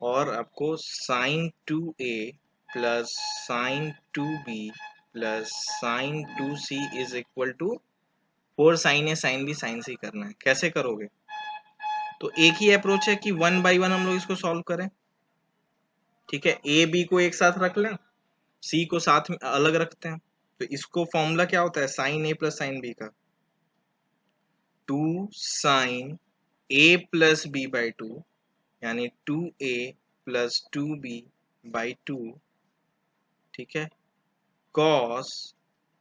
और आपको sine 2a plus sine 2b plus sine 2c is equal to 4 sine A sine B sine C करना है। कैसे करोगे? तो एक ही अप्रोच है कि 1 बाई 1 हम लोग इसको सॉल्व करें। ठीक है, ए बी को एक साथ रख लें, सी को साथ में अलग रखते हैं। तो इसको फॉर्मूला क्या होता है sine A plus sine B का? 2 sine A plus B by 2 यानी 2a प्लस 2b बाई 2, ठीक है, cos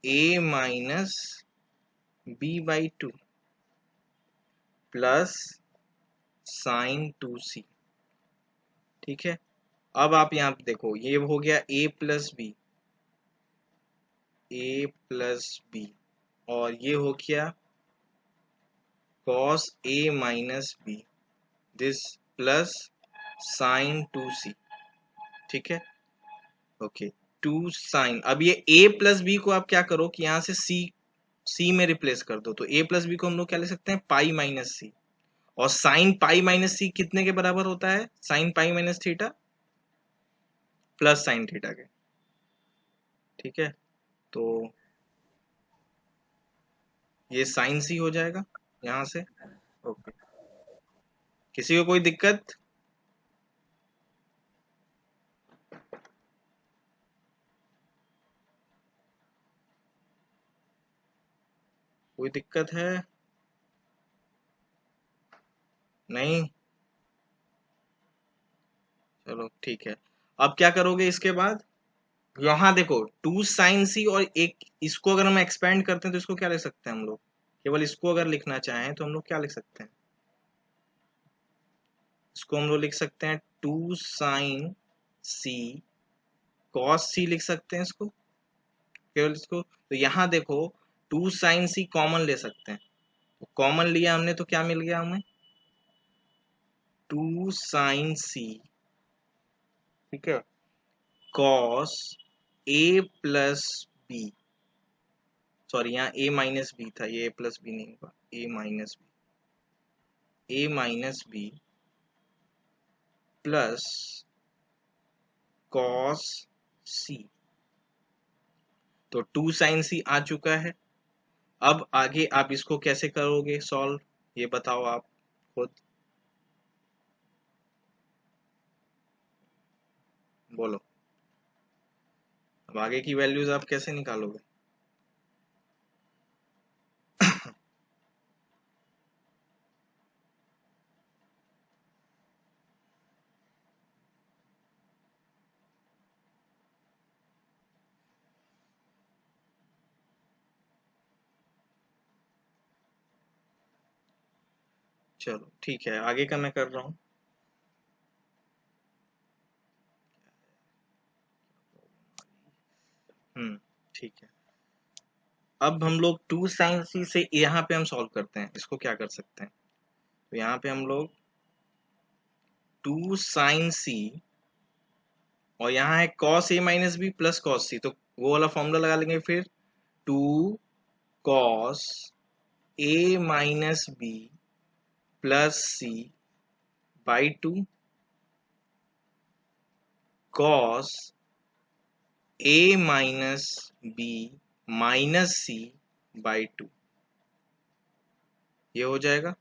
A minus B by 2 plus sine 2c। ठीक है, अब आप यहाँ पे देखो, ये हो गया a प्लस बी और ये हो गया cos a minus B this plus sine 2c। ठीक है, ओके, 2 साइन, अब ये a प्लस बी को आप क्या करो कि यहाँ से c में रिप्लेस कर दो। तो a प्लस बी को हम लोग क्या ले सकते हैं, पाई माइनस सी। और साइन पाई माइनस सी कितने के बराबर होता है? Sine pi minus theta plus sine theta के। ठीक है, तो ये साइन सी हो जाएगा यहां से। ओके, किसी को कोई दिक्कत? कोई दिक्कत है? नहीं? चलो ठीक है, अब क्या करोगे इसके बाद? यहाँ देखो 2 साइन सी और एक इसको अगर हम एक्सपेंड करते हैं तो इसको क्या लिख सकते हैं हम लोग? केवल इसको अगर लिखना चाहें तो हम लोग क्या लिख सकते हैं? इसको हम लोग लिख सकते हैं 2 साइन सी कॉस सी लिख सकते हैं इसको, केवल इसको। तो यहाँ देखो 2 साइन सी कॉमन ले सकते हैं, तो कॉमन लिया हमने तो क्या मिल गया हमें? 2 साइन सी, ठीक है, cos A plus B, sorry यहाँ ए माइनस बी था, ये ए प्लस बी नहीं होगा, ए minus B plus cos C. तो 2 साइन सी आ चुका है। अब आगे आप इसको कैसे करोगे सॉल्व, ये बताओ आप खुद, बोलो। अब आगे की वैल्यूज आप कैसे निकालोगे? चलो ठीक है, आगे का मैं कर रहा हूँ। ठीक है, अब हम लोग 2 साइन सी से यहाँ पे हम सॉल्व करते हैं, इसको क्या कर सकते हैं? तो यहाँ पे हम लोग 2 साइन सी और यहाँ है cos A minus B plus cos C, तो वो वाला फॉर्मूला लगा लेंगे फिर। 2 cos A minus B plus C by 2 cos A minus B minus C by 2, ये हो जाएगा।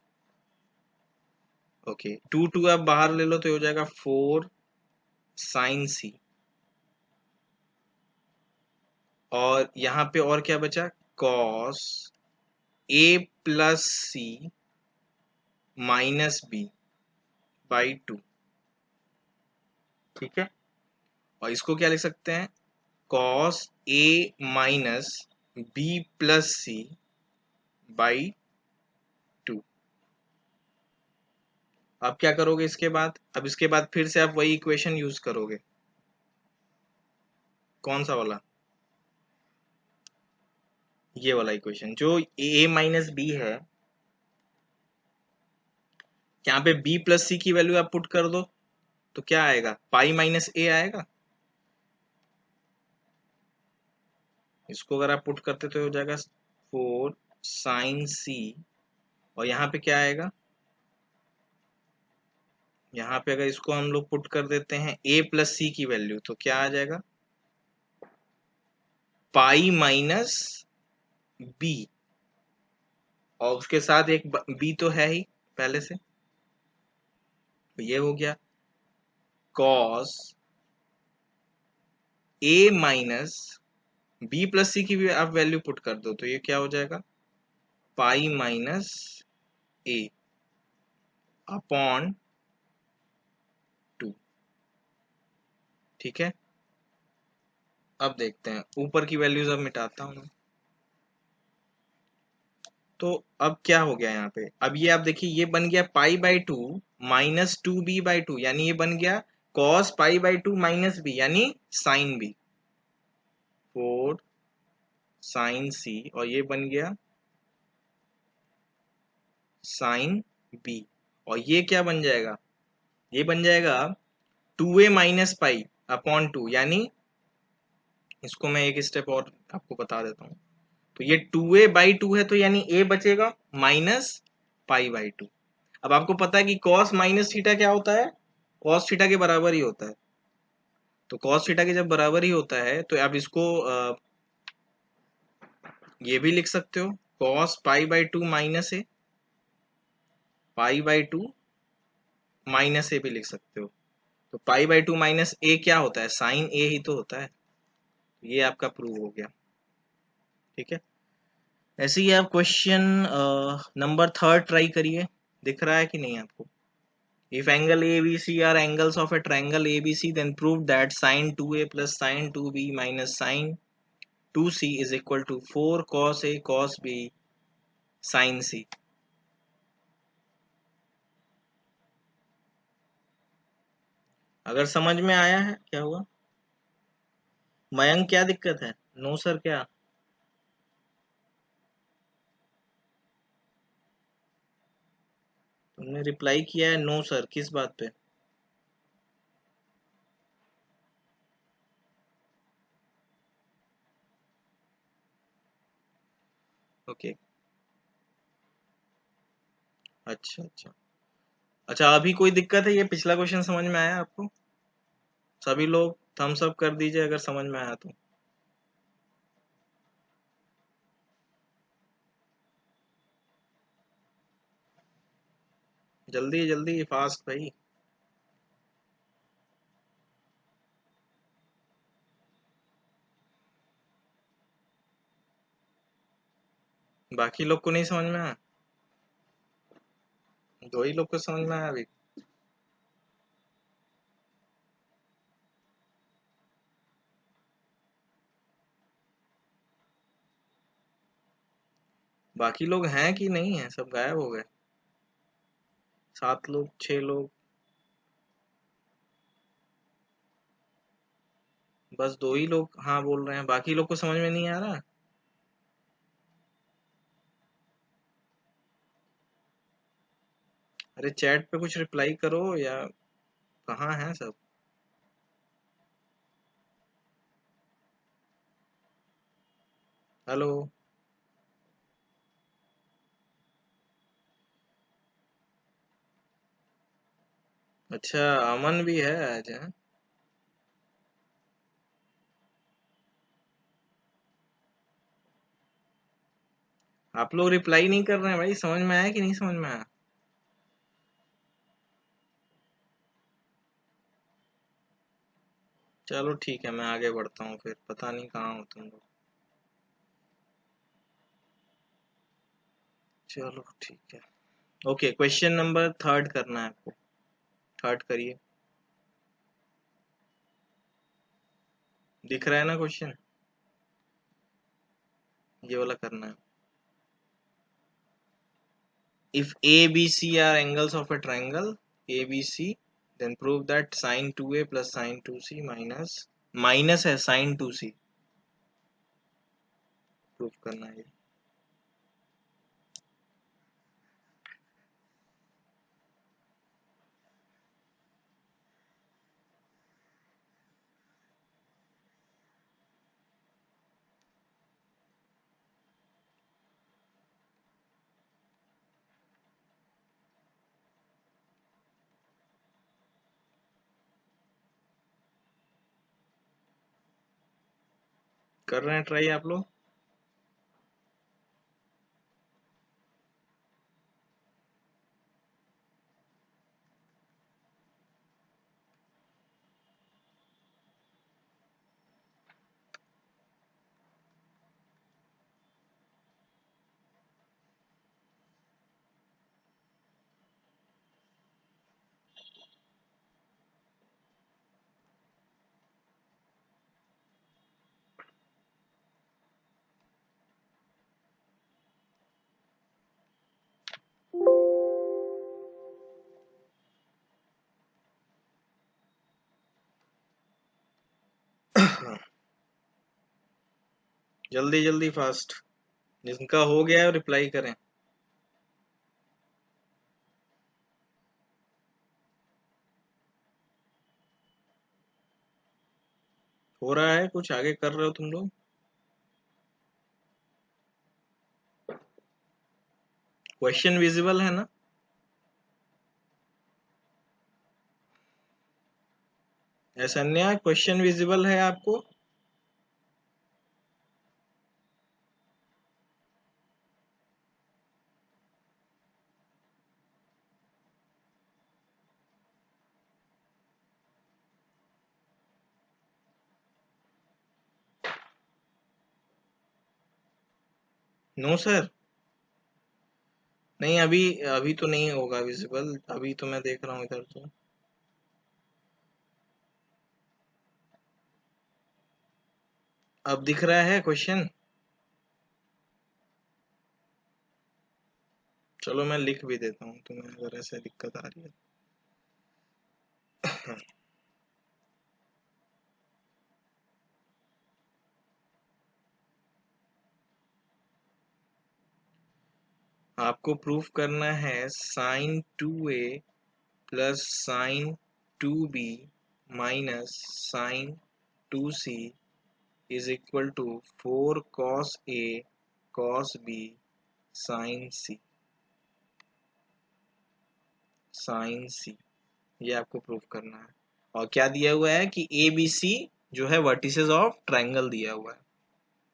ओके, 2 आप बाहर ले लो तो ये हो जाएगा 4 साइन सी, और यहाँ पे और क्या बचा? Cos A plus C minus B by 2। ठीक है, और इसको क्या लिख सकते हैं? Cos A minus B plus C by 2। अब क्या करोगे इसके बाद? अब इसके बाद फिर से आप वही इक्वेशन यूज करोगे। कौन सा वाला? ये वाला इक्वेशन जो ए माइनस बी है, यहाँ पे बी प्लस सी की वैल्यू आप पुट कर दो तो क्या आएगा? पाई माइनस ए आएगा। इसको अगर आप पुट करते तो हो जाएगा 4 साइन सी, और यहाँ पे क्या आएगा? यहाँ पे अगर इसको हम लोग पुट कर देते हैं a प्लस सी की वैल्यू, तो क्या आ जाएगा, पाई माइनस बी, और उसके साथ एक बी तो है ही पहले से, तो ये हो गया cos A minus B plus सी की भी आप वैल्यू पुट कर दो, तो ये क्या हो जाएगा, पाई माइनस ए अपॉन 2। ठीक है, अब देखते हैं ऊपर की वैल्यूज, अब मिटाता हूं मैं। तो अब क्या हो गया यहाँ पे, अब ये आप देखिए ये बन गया पाई बाई टू माइनस 2b/2, यानी ये बन गया cos pi by two minus B, यानी साइन बी, 4 साइन सी, और ये बन गया साइन बी, और ये क्या बन जाएगा, ये बन जाएगा 2a माइनस पाई अपॉन 2, यानी इसको मैं एक स्टेप और आपको बता देता हूँ, तो ये 2a/2 है, तो यानी a बचेगा माइनस पाई बाई टू। अब आपको पता है कि cos माइनस थीटा क्या होता है, cos थीटा के बराबर ही होता है, तो cos थीटा के जब बराबर ही होता है तो आप इसको ये भी लिख सकते हो, cos pi by two minus A, pi by two minus A भी लिख सकते हो, तो pi by two minus A क्या होता है, साइन ए ही तो होता है, ये आपका प्रूव हो गया। ठीक है, ऐसे ही आप क्वेश्चन नंबर 3 ट्राई करिए, दिख रहा है कि नहीं आपको। If angle ABC are angles of a triangle ABC, then prove that sin 2a plus sin 2b minus sin 2c is equal to 4 cos a cos b sin c। अगर समझ में आया है, क्या हुआ मयंक, क्या दिक्कत है, नो सर क्या, तुमने रिप्लाई किया है नो सर, किस बात पे, ओके, अच्छा अच्छा अच्छा, अभी कोई दिक्कत है, ये पिछला क्वेश्चन समझ में आया आपको, सभी लोग थम्स अप कर दीजिए अगर समझ में आया तो। जल्दी जल्दी फास्ट भाई। बाकी लोग को नहीं समझ में आया, दो ही लोग को समझ में आया अभी। बाकी लोग हैं कि नहीं है, सब गायब हो गए, 7 लोग 6 लोग, बस दो ही लोग हाँ बोल रहे हैं, बाकी लोग को समझ में नहीं आ रहा। अरे चैट पे कुछ रिप्लाई करो, या कहाँ हैं सब। हेलो, अच्छा अमन भी है आज, हैं? आप लोग रिप्लाई नहीं कर रहे हैं भाई, समझ में आया कि नहीं समझ में आया। चलो ठीक है, मैं आगे बढ़ता हूँ फिर, पता नहीं कहाँ हो तुम लोग। चलो ठीक है, ओके, क्वेश्चन नंबर 3 करना है आपको, 3 करिए, दिख रहा है ना क्वेश्चन, ये वाला करना है। If ABC are angles of a triangle ABC, then prove that sin 2a plus sin 2c minus है sin 2c, प्रूव करना है। कर रहे हैं ट्राई आप लोग? जल्दी जल्दी फास्ट, जिनका हो गया है रिप्लाई करें। हो रहा है कुछ, आगे कर रहे हो तुम लोग? क्वेश्चन विजिबल है ना? ऐसा अन्याय, क्वेश्चन विजिबल है आपको? No sir. नहीं, अभी अभी तो नहीं होगा विजिबल, अभी तो मैं देख रहा हूँ इधर तो। अब दिख रहा है क्वेश्चन? चलो मैं लिख भी देता हूँ तुम्हें, अगर ऐसे दिक्कत आ रही है। आपको प्रूफ करना है sine 2a plus sine 2b minus sine 2c is equal to 4 cos a cos b sine c, sine c। ये आपको प्रूफ करना है। और क्या दिया हुआ है कि ए बी सी जो है वर्टिसेस ऑफ ट्राइंगल दिया हुआ है।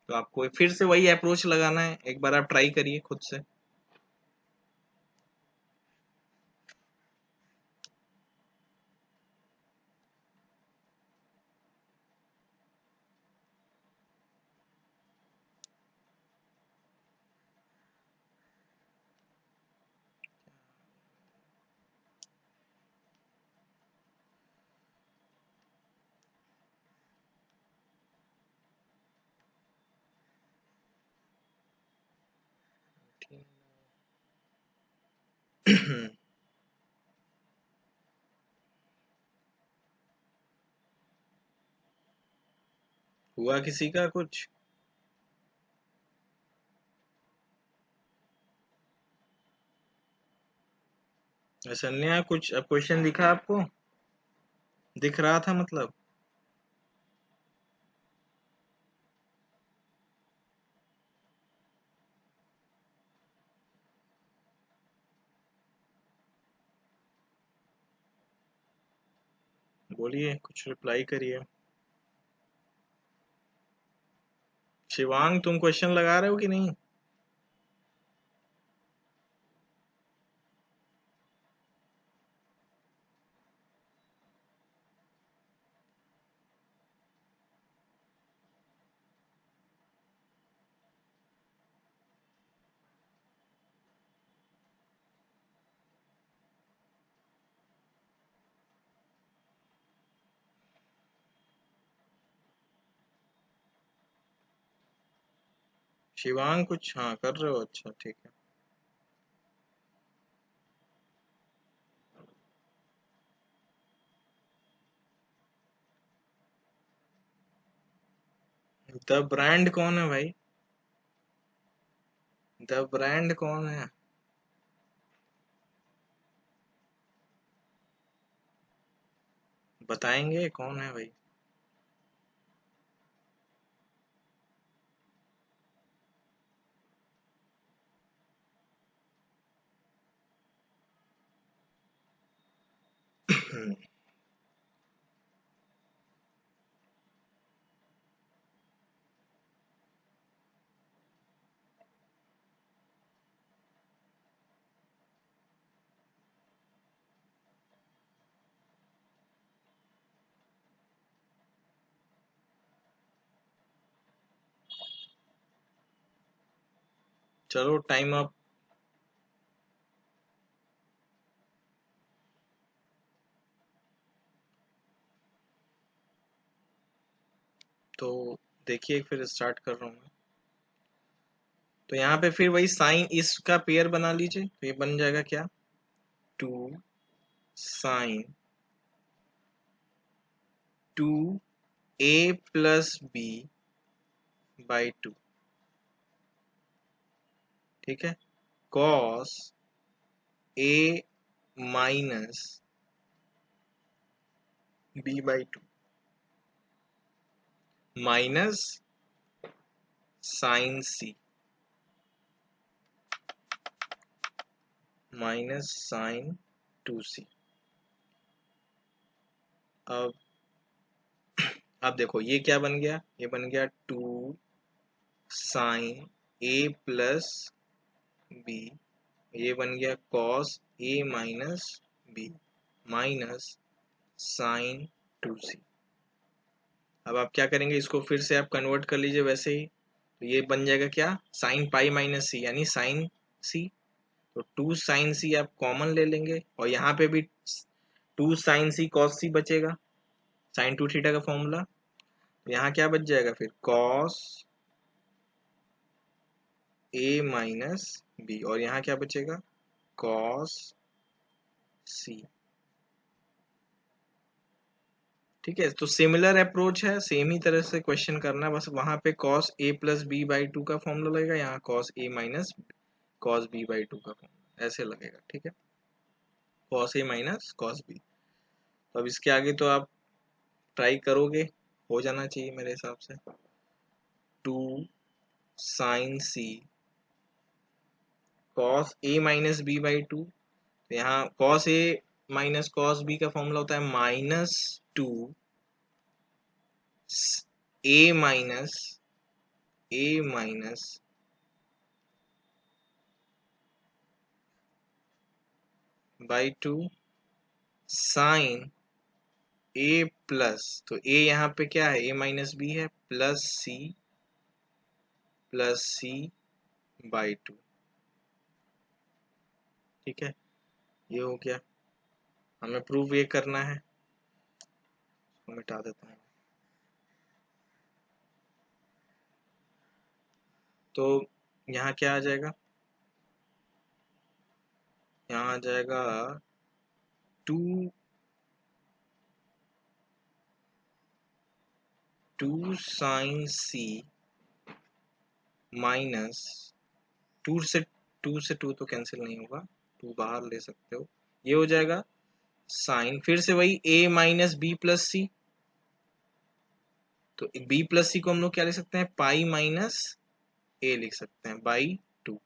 तो आपको फिर से वही अप्रोच लगाना है, एक बार आप ट्राई करिए खुद से। हुआ किसी का कुछ? ऐसा नहीं, कुछ क्वेश्चन दिखा आपको? दिख रहा था मतलब? बोलिए, कुछ रिप्लाई करिए। शिवांग, तुम क्वेश्चन लगा रहे हो कि नहीं? शिवांग कुछ, हाँ कर रहे हो, अच्छा ठीक है। द ब्रांड कौन है भाई? द ब्रांड कौन है? बताएंगे कौन है भाई? चलो टाइम अप। तो देखिए फिर स्टार्ट कर रहा हूँ मैं। तो यहाँ पे फिर वही साइन इसका पेयर बना लीजिए, तो ये बन जाएगा क्या, 2 sin 2a+b/2, ठीक है, cos a minus b/2 minus sine c minus sine 2c। अब देखो ये क्या बन गया, ये बन गया 2 sin a+b, ये बन गया cos a-b minus sine 2c। अब आप क्या करेंगे, इसको फिर से आप कन्वर्ट कर लीजिए वैसे ही, तो ये बन जाएगा क्या, साइन पाई माइनस सी यानी साइन सी। तो 2 sin c आप कॉमन ले लेंगे, और यहाँ पे भी 2 sin c cos c बचेगा, साइन 2 थीटा का फॉर्मूला। तो यहाँ क्या बच जाएगा फिर, cos a-b, और यहाँ क्या बचेगा, cos c। ठीक है, तो सिमिलर अप्रोच है, सेम ही तरह से क्वेश्चन करना है, बस वहां पे cos a+b/2 का फॉर्मूला लगेगा, यहाँ cos a minus cos b/2 का फॉर्मूला ऐसे लगेगा, ठीक है, cos a minus cos b। तो अब इसके आगे तो आप ट्राई करोगे, हो जाना चाहिए मेरे हिसाब से। 2 sin c cos a minus b/2, तो यहाँ cos a minus cos b का फॉर्मूला होता है -2 a minus by 2 sine a plus, तो a यहाँ पे क्या है, a माइनस बी है, प्लस c बाई 2, ठीक है, ये हो गया। हमें प्रूव ये करना है, तो मिटा देता हूँ। तो यहाँ क्या आ जाएगा, यहाँ आ जाएगा 2 sin c माइनस 2 तो कैंसिल नहीं होगा, 2 बाहर ले सकते हो, ये हो जाएगा साइन, फिर से वही a माइनस बी प्लस सी, तो b प्लस सी को हम लोग क्या लिख सकते हैं, पाई माइनस a लिख सकते हैं बाई 2।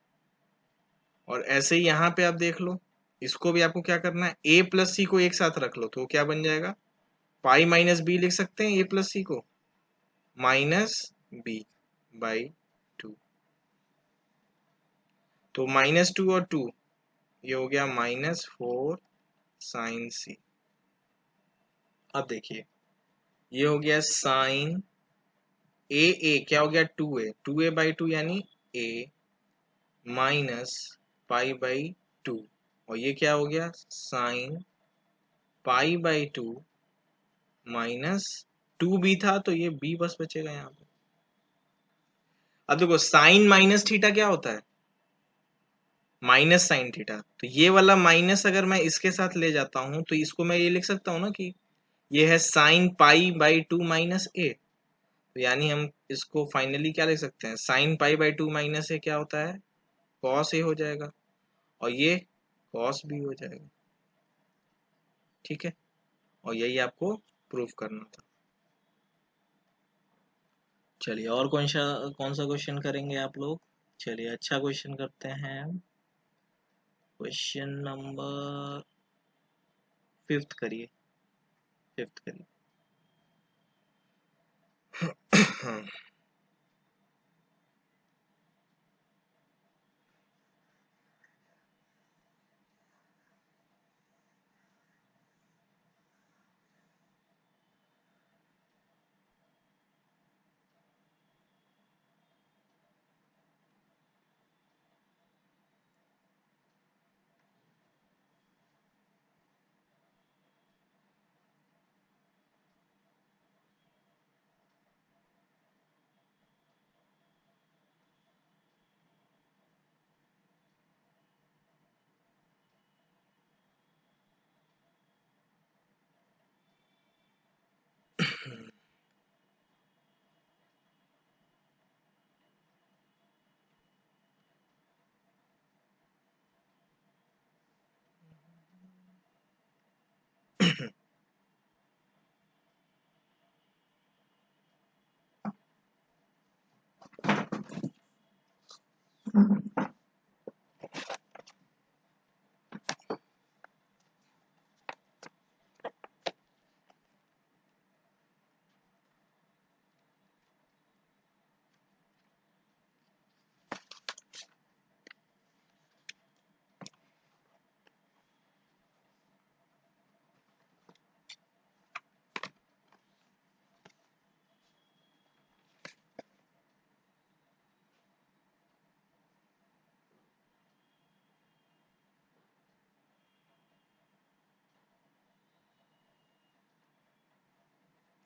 और ऐसे ही यहाँ पे आप देख लो, इसको भी आपको क्या करना है, a प्लस सी को एक साथ रख लो, तो क्या बन जाएगा, पाई माइनस बी लिख सकते हैं a प्लस सी को, माइनस बी बाई 2। तो -2 और 2, ये हो गया -4 साइन सी। अब देखिए ये हो गया साइन ए क्या हो गया, 2a/2 यानी a माइनस पाई/2, और ये क्या हो गया, साइन पाई/2 माइनस 2b था, तो ये b बस बचेगा यहाँ पे। अब देखो साइन माइनस थीटा क्या होता है, माइनस साइन थीटा, तो ये वाला माइनस अगर मैं इसके साथ ले जाता हूं, तो इसको मैं ये लिख सकता हूँ ना कि ये है साइन पाई/2 माइनस a, तो यानी हम इसको फाइनली क्या लिख सकते हैं, साइन पाई/2 माइनस a क्या होता है, कॉस a हो जाएगा, और ये कॉस b हो जाएगा, ठीक है, और यही आपको प्रूफ करना था। चलिए और कौन सा क्वेश्चन करेंगे आप लोग, चलिए अच्छा क्वेश्चन करते हैं, क्वेश्चन नंबर 5th करिए, 5th करिए।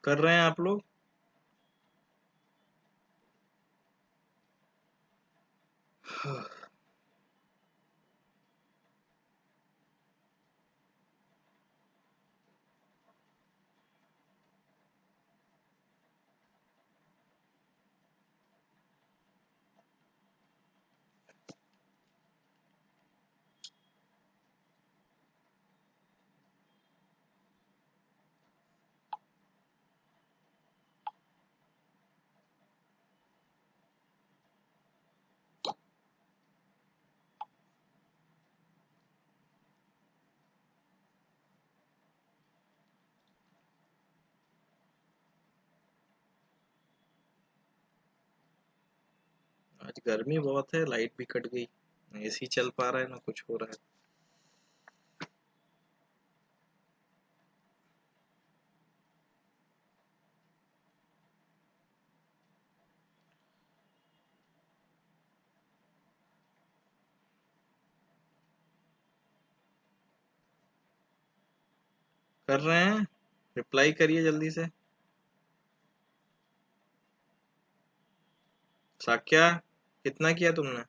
कर रहे हैं आप लोग? आज गर्मी बहुत है, लाइट भी कट गई, एसी चल पा रहा है ना कुछ हो रहा है। कर रहे हैं, रिप्लाई करिए जल्दी से। साक्या, कितना किया तुमने?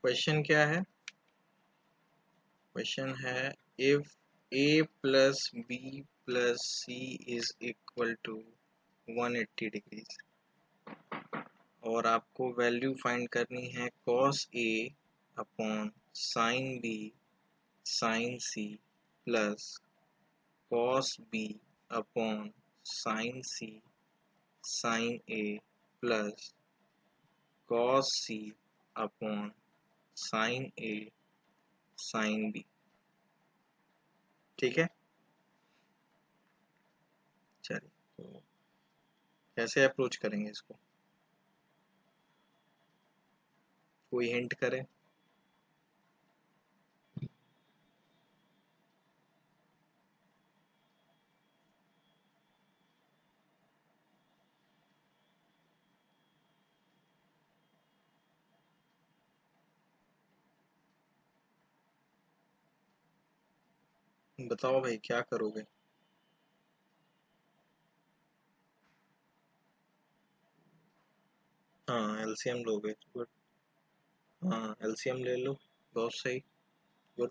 क्वेश्चन क्या है? क्वेश्चन है, if A plus B plus C is equal to 180 degrees और आपको वैल्यू फाइंड करनी है cos A upon sine B sine C plus cos B upon sine C sine A plus cos C upon sine A sine B. ठीक है, चलिए तो कैसे approach करेंगे इसको, कोई हिंट करे? बताओ भाई क्या करोगे? हाँ एलसीएम लोगे, गुड। हाँ एलसीएम ले लो, बहुत सही, गुड।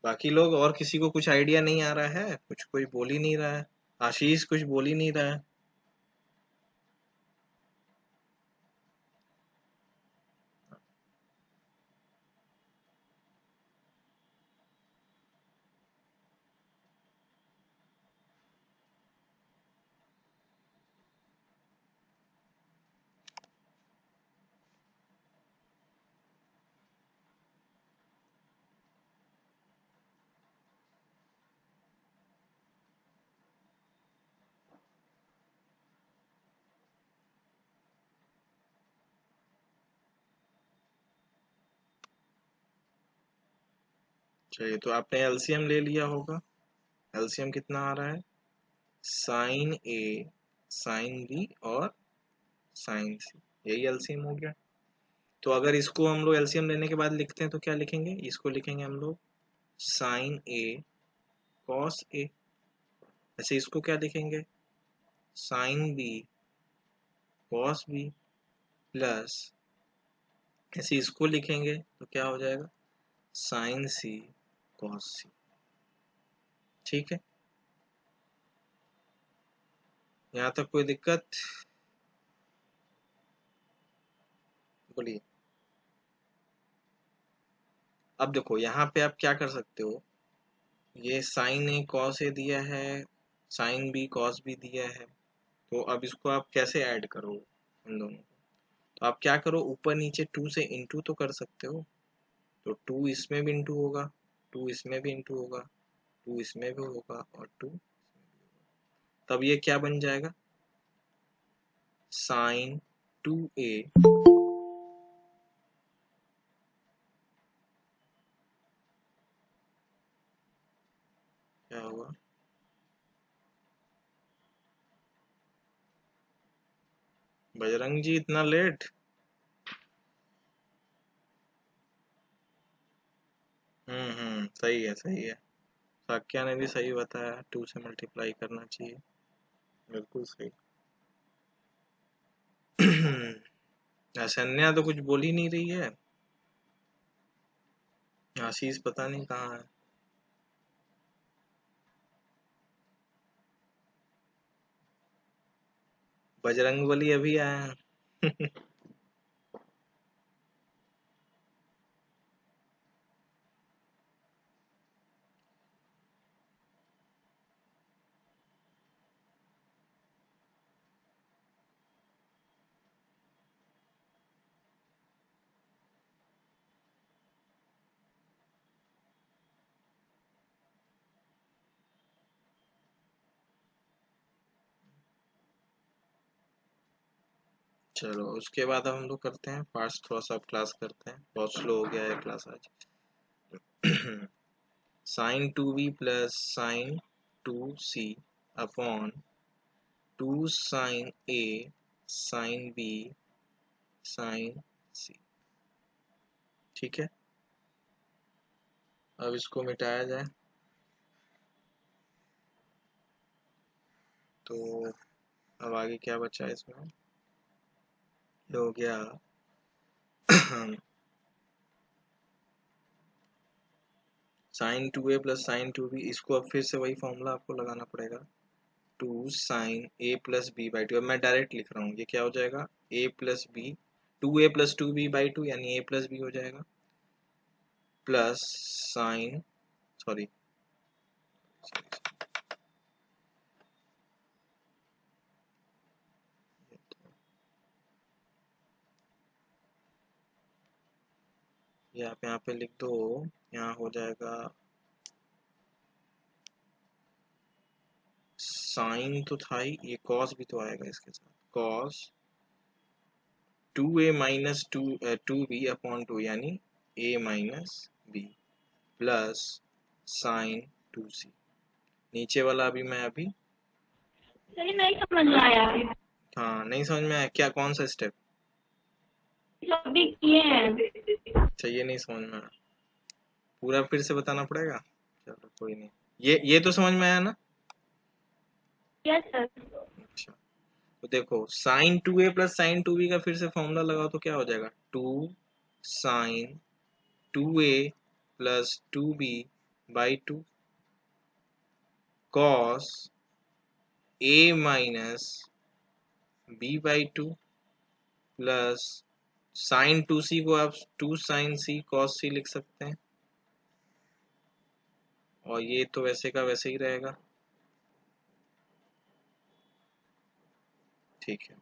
बाकी लोग और किसी को कुछ आइडिया नहीं आ रहा है? कुछ कोई बोल ही नहीं रहा है? आशीष कुछ बोल ही नहीं रहा है? चलिए तो आपने एलसीएम ले लिया होगा। एलसीएम कितना आ रहा है? साइन ए साइन बी और साइन सी, यही एलसीएम हो गया। तो अगर इसको हम लोग एलसीएम लेने के बाद लिखते हैं तो क्या लिखेंगे? इसको लिखेंगे हम लोग साइन ए कॉस ए। ऐसे इसको क्या लिखेंगे? Sine B cos B plus, ऐसे इसको लिखेंगे तो क्या हो जाएगा? Sine C cos C. ठीक है, यहाँ तक कोई दिक्कत? बोलिए। अब देखो यहाँ पे आप क्या कर सकते हो, ये साइन ए कॉस ए दिया है, साइन बी कॉस बी दिया है, तो अब इसको आप कैसे ऐड करो इन दोनों को? तो आप क्या करो, ऊपर नीचे टू से इंटू तो कर सकते हो, तो टू इसमें भी इंटू होगा, टू इसमें भी इंटू होगा, टू इसमें भी होगा और टू, तब ये क्या बन जाएगा, साइन टू ए क्या होगा, बजरंग जी इतना लेट? सही है सही है, साक्या ने भी सही बताया, टू से मल्टीप्लाई करना चाहिए, बिल्कुल सही। असन्या तो कुछ बोल ही नहीं रही है, आशीष पता नहीं कहाँ है। बजरंगबली अभी आए हैं। चलो उसके बाद अब हम लोग करते हैं फास्ट, थोड़ा सा क्लास करते हैं, बहुत स्लो हो गया है क्लास आज। Sine two B plus sine two C upon two sine A sine B sine C. ठीक है, अब इसको मिटाया जाए, तो अब आगे क्या बचा है इसमें, ये हो गया sine two A plus sine two B, इसको अब फिर से वही फॉर्मूला आपको लगाना पड़ेगा, two sine A plus B by two. अब मैं डायरेक्ट लिख रहा हूँ, ये क्या हो जाएगा, A plus B, two A plus two B by two, यानी ए प्लस बी हो जाएगा, प्लस साइन, सॉरी, ये आप यहाँ पे लिख दो, यहाँ हो जाएगा साइन तो था ही, ये कॉस भी तो आएगा इसके साथ, cos two A minus two B upon two, यानी A minus B, plus sine two C. नीचे वाला अभी मैं अभी, सही नहीं समझ में आया, हाँ नहीं समझ में आया क्या, कौन सा स्टेप? जो अभी किए हैं। चाहिए, नहीं समझ में आया, पूरा फिर से बताना पड़ेगा, चलो कोई नहीं, ये तो समझ में आया ना? Yes sir. अच्छा, तो देखो sine two A plus sine two B का फिर से फॉर्मूला लगाओ तो क्या हो जाएगा, two sine two A plus two B by two, cos A minus B by two, plus sine two C को आप two sine C cos C लिख सकते हैं, और ये तो वैसे का वैसे ही रहेगा। ठीक है,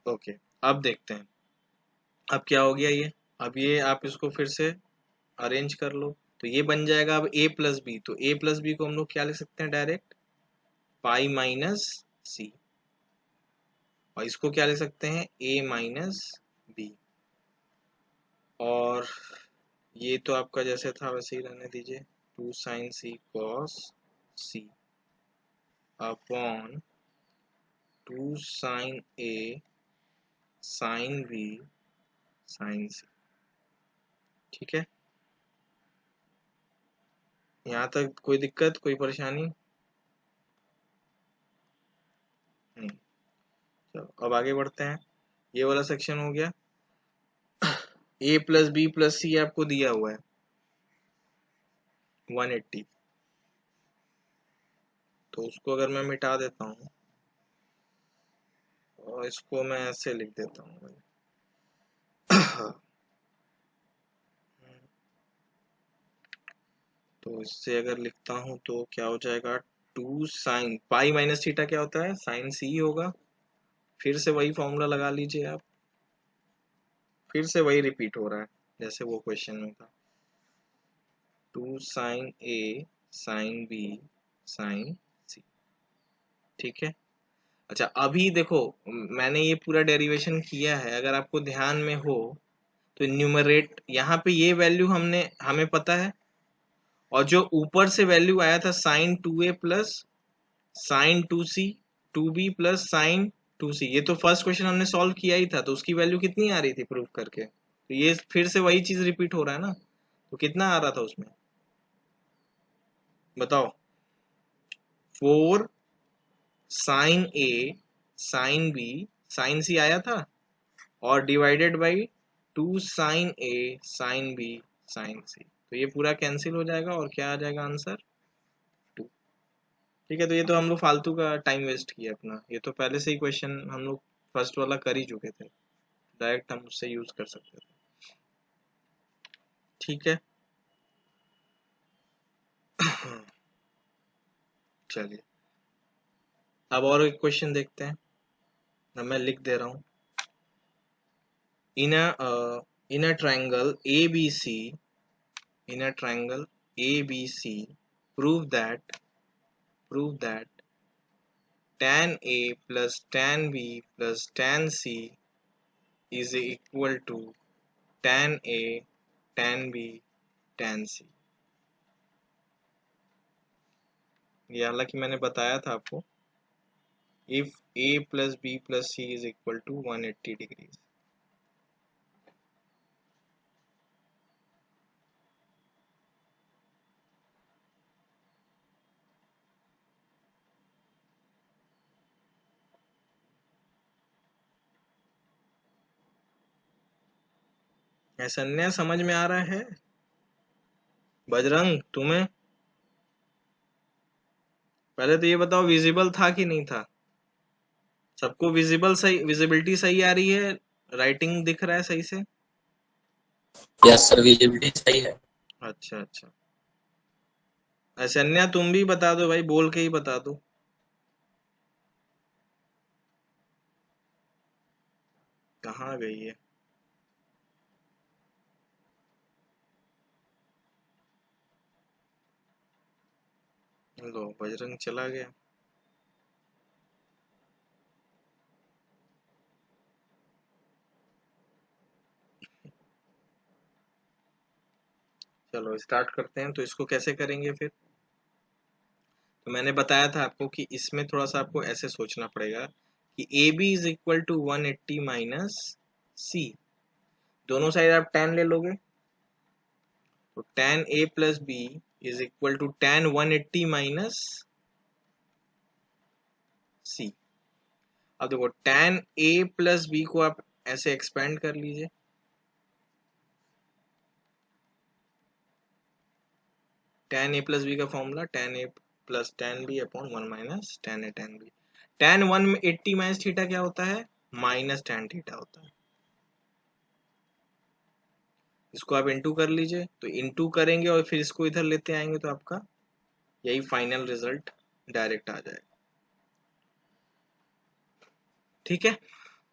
ओके, अब देखते हैं अब क्या हो गया ये, अब ये आप इसको फिर से अरेंज कर लो, तो ये बन जाएगा अब a प्लस बी, तो a प्लस बी को हम लोग क्या लिख सकते हैं डायरेक्ट, पाई माइनस सी, और इसको क्या लिख सकते हैं, a माइनस बी, और ये तो आपका जैसे था वैसे ही रहने दीजिए, two sine C cos C upon two sine A sine B sine C. ठीक है, यहाँ तक कोई दिक्कत, कोई परेशानी नहीं? चलो अब आगे बढ़ते हैं, ये वाला सेक्शन हो गया। ए प्लस बी प्लस सी आपको दिया हुआ है 180, तो उसको अगर मैं मिटा देता हूँ और इसको मैं ऐसे लिख देता हूँ तो इससे अगर लिखता हूँ तो क्या हो जाएगा, 2 साइन पाई माइनस थीटा क्या होता है, साइन सी होगा। फिर से वही फॉर्मूला लगा लीजिए आप, फिर से वही रिपीट हो रहा है जैसे वो क्वेश्चन में था, 2 sine A sine B sine C. ठीक है। अच्छा अभी देखो, मैंने ये पूरा डेरिवेशन किया है, अगर आपको ध्यान में हो तो न्यूमरेट यहाँ पे ये वैल्यू हमें पता है, और जो ऊपर से वैल्यू आया था sine 2a plus sine 2c 2b plus sine 2c, ये तो फर्स्ट क्वेश्चन हमने सॉल्व किया ही था, तो उसकी वैल्यू कितनी आ रही थी प्रूफ करके, तो ये फिर से वही चीज रिपीट हो रहा है ना, तो कितना आ रहा था उसमें बताओ, 4 sine A sine B sine C आया था, और divided by 2 sine A sine B sine C, तो ये पूरा कैंसिल हो जाएगा और क्या आ जाएगा आंसर 2। ठीक है, तो ये तो हम लोग फालतू का टाइम वेस्ट किया अपना, ये तो पहले से ही क्वेश्चन हम लोग फर्स्ट वाला कर ही चुके थे, डायरेक्ट हम उससे यूज कर सकते थे। ठीक है चलिए अब और एक क्वेश्चन देखते हैं, अब मैं लिख दे रहा हूँ, in a triangle A B C, in a triangle ABC, prove that tan A plus tan B plus tan C is equal to tan A tan B tan C। ये हालांकि मैंने बताया था आपको, if A plus B plus C is equal to 180 degrees। ऐसा नहीं समझ में आ रहा है बजरंग तुम्हें, पहले तो ये बताओ विजिबल था कि नहीं था, सबको विजिबल सही, विजिबिलिटी सही आ रही है, राइटिंग दिख रहा है सही से? यस सर, विजिबिलिटी सही है। अच्छा अच्छा, ऐशन्या तुम भी बता दो भाई, बोल के ही बता दो। कहाँ गई है? लो बजरंग चला गया। चलो स्टार्ट करते हैं, तो इसको कैसे करेंगे फिर, तो मैंने बताया था आपको कि इसमें थोड़ा सा आपको ऐसे सोचना पड़ेगा कि A B is equal to 180 minus C, दोनों साइड आप tan ले लोगे, तो tan A plus B is equal to tan 180 minus C. अब देखो tan ए प्लस बी को आप ऐसे एक्सपेंड कर लीजिए, tan ए प्लस बी का formula tan A plus tan B upon 1 minus tan A tan B, tan 180 minus theta क्या होता है, माइनस tan थीटा होता है, इसको आप इंटू कर लीजिए, तो इंटू करेंगे और फिर इसको इधर लेते आएंगे तो आपका यही फाइनल रिजल्ट डायरेक्ट आ जाएगा। ठीक है,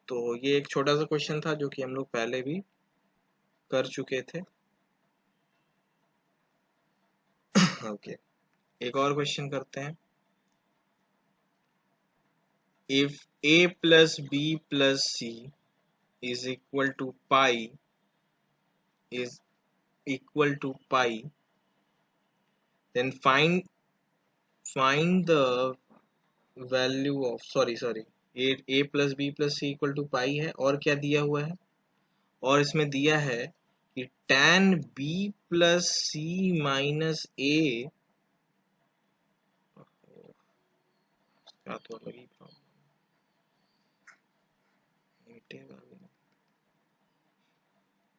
तो ये एक छोटा सा क्वेश्चन था जो कि हम लोग पहले भी कर चुके थे। ओके, एक और क्वेश्चन करते हैं, if a plus B plus C is equal to pi is equal to pi, then find the value of, sorry a plus b plus c equal to pi है, और क्या दिया हुआ है, और इसमें दिया है कि tan b plus c minus a, क्या तो अलग ही प्रॉब्लम,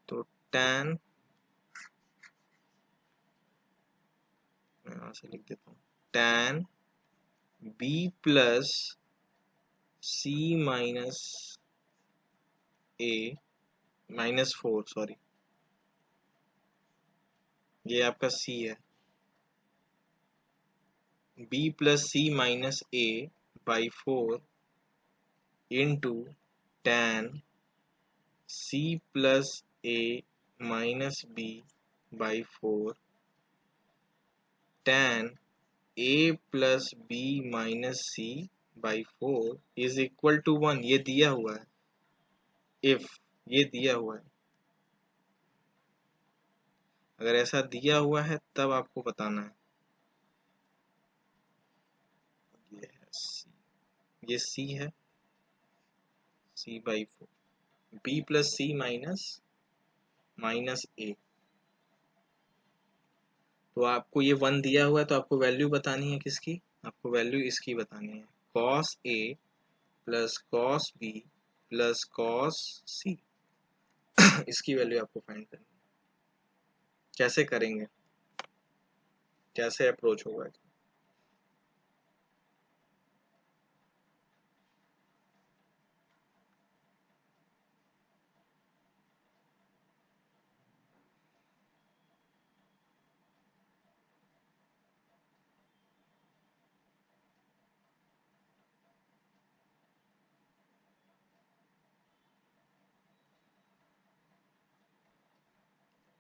तो tan, मैं यहाँ से लिख देता हूँ, tan b plus c minus a -4, sorry, ये आपका c है, b plus c minus a by 4 into tan c plus a minus b by 4 tan a plus b minus c by 4 is equal to 1। ये दिया हुआ है, if ये दिया हुआ है, अगर ऐसा दिया हुआ है तब आपको बताना है। ये है c, ये c है, c by 4, b plus c minus a, तो आपको ये 1 दिया हुआ है, तो आपको वैल्यू बतानी है किसकी, आपको वैल्यू इसकी बतानी है, cos a plus cos b plus cos c, इसकी वैल्यू आपको फाइंड करनी है। कैसे करेंगे, कैसे अप्रोच होगा?